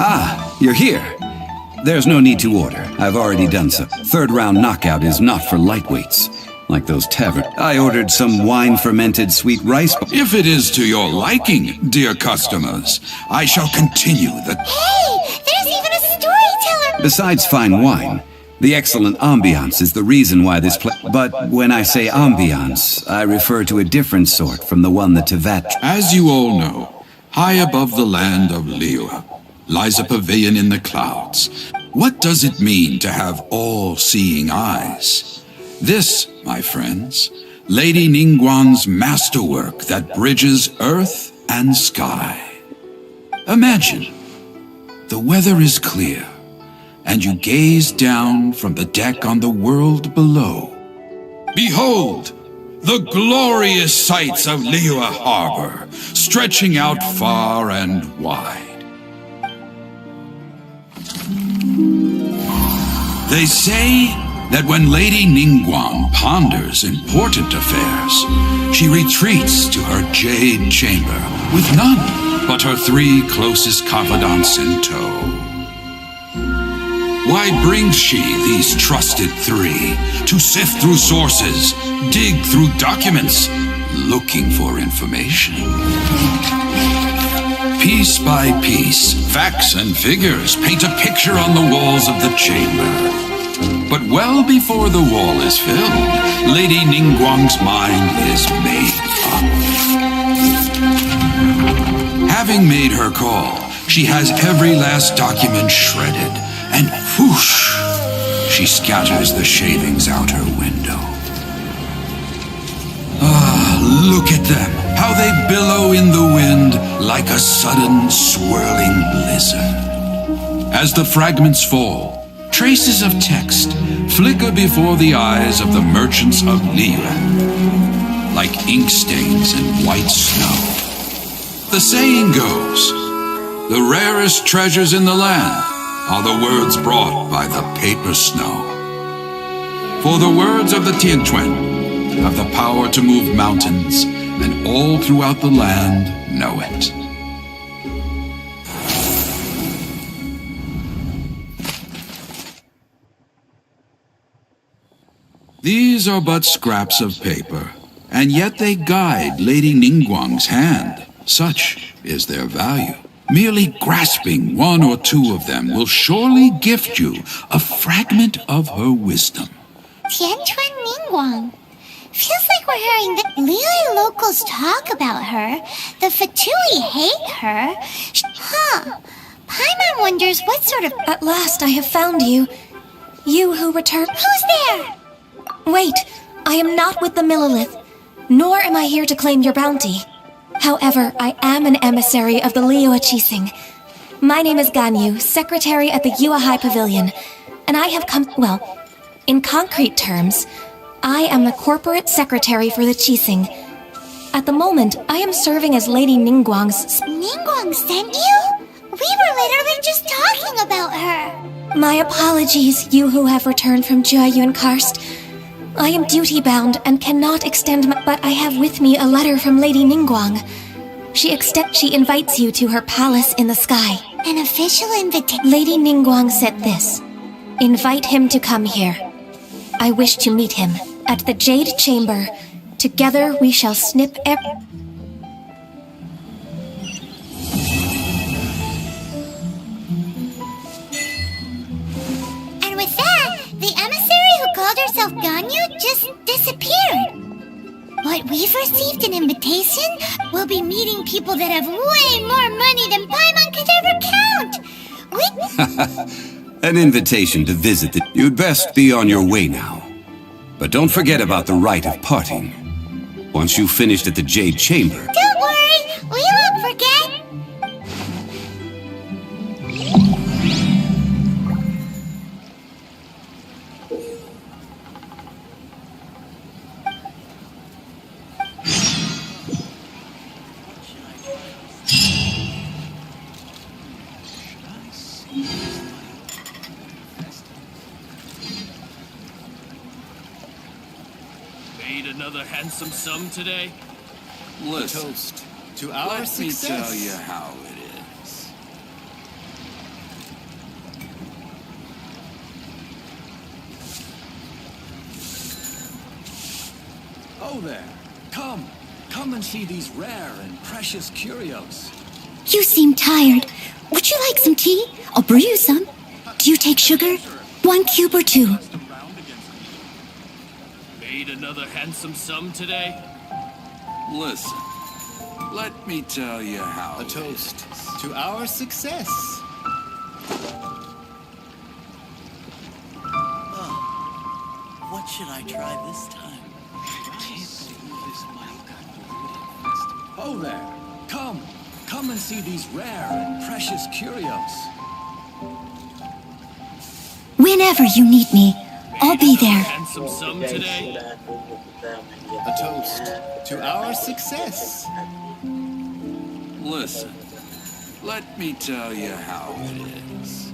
[SPEAKER 9] Ah, you're here. There's no need to order. I've already done so. Third round knockout is not for lightweights, like those tavern. I ordered some wine-fermented sweet rice.
[SPEAKER 21] If it is to your liking, dear customers, I shall continue the...
[SPEAKER 1] Hey, there's even a storyteller!
[SPEAKER 9] Besides fine wine, the excellent ambiance is the reason why this But when I say ambiance, I refer to a different sort from the one the Tevat...
[SPEAKER 21] As you all know, high above the land of Liyue lies a pavilion in the clouds. What does it mean to have all-seeing eyes? This, my friends, Lady Ningguang's masterwork that bridges earth and sky. Imagine, the weather is clear, and you gaze down from the deck on the world below. Behold, the glorious sights of Liyue Harbor, stretching out far and wide. They say that when Lady Ningguang ponders important affairs, she retreats to her jade chamber with none but her 3 closest confidants in tow. Why brings she these trusted 3 to sift through sources, dig through documents, looking for information? Piece by piece, facts and figures paint a picture on the walls of the chamber. But well before the wall is filled, Lady Ningguang's mind is made up. Having made her call, she has every last document shredded, and whoosh, she scatters the shavings out her window. Ah, look at them, how they billow in the wind like a sudden swirling blizzard. As the fragments fall, traces of text flicker before the eyes of the merchants of Liyue, like ink stains in white snow. The saying goes, the rarest treasures in the land are the words brought by the paper snow. For the words of the Tianquan have the power to move mountains, and all throughout the land know it. These are but scraps of paper, and yet they guide Lady Ningguang's hand. Such is their value. Merely grasping 1 or 2 of them will surely gift you a fragment of her wisdom.
[SPEAKER 1] Tianquan Ningguang. Feels like we're hearing the Liyue locals talk about her. The Fatui hate her. Huh. Paimon wonders what sort of...
[SPEAKER 6] At last I have found you. You who returned...
[SPEAKER 1] Who's there?
[SPEAKER 6] Wait, I am not with the Millilith, nor am I here to claim your bounty. However, I am an emissary of the Liyue Qixing. My name is Ganyu, secretary at the Yuehai Pavilion, and I have come... Well, in concrete terms, I am the corporate secretary for the Qixing. At the moment, I am serving as Lady Ningguang's...
[SPEAKER 1] Ningguang sent you? We were literally just talking about her.
[SPEAKER 6] My apologies, you who have returned from Jiayun Karst. I am duty-bound and cannot extend my... But I have with me a letter from Lady Ningguang. She invites you to her palace in the sky.
[SPEAKER 1] An official invitation.
[SPEAKER 6] Lady Ningguang said this. Invite him to come here. I wish to meet him at the Jade Chamber. Together we shall snip
[SPEAKER 1] And with that, the emissary who called herself Ganyu just disappeared. What we've received an invitation, we'll be meeting people that have way more money than Paimon could ever count.
[SPEAKER 9] An invitation to visit the... You'd best be on your way now. But don't forget about the rite of parting. Once you've finished at the Jade Chamber...
[SPEAKER 1] Don't worry, we won't forget.
[SPEAKER 12] Made another handsome sum today?
[SPEAKER 15] Listen,
[SPEAKER 12] Toast
[SPEAKER 15] to our
[SPEAKER 12] Let me
[SPEAKER 15] success.
[SPEAKER 12] tell you how it is.
[SPEAKER 15] Oh there. Come and see these rare and precious curios.
[SPEAKER 20] You seem tired. Would you like some tea? I'll brew you some. Do you take sugar? 1 cube or 2?
[SPEAKER 12] Made another handsome sum today?
[SPEAKER 15] Listen, let me tell you how. A toast to our success.
[SPEAKER 11] What should I try this time?
[SPEAKER 15] Oh there. Come and see these rare and precious curios.
[SPEAKER 20] Whenever you need me, I'll be there.
[SPEAKER 12] Handsome sum today?
[SPEAKER 15] A toast to our success. Listen, let me tell you how it is.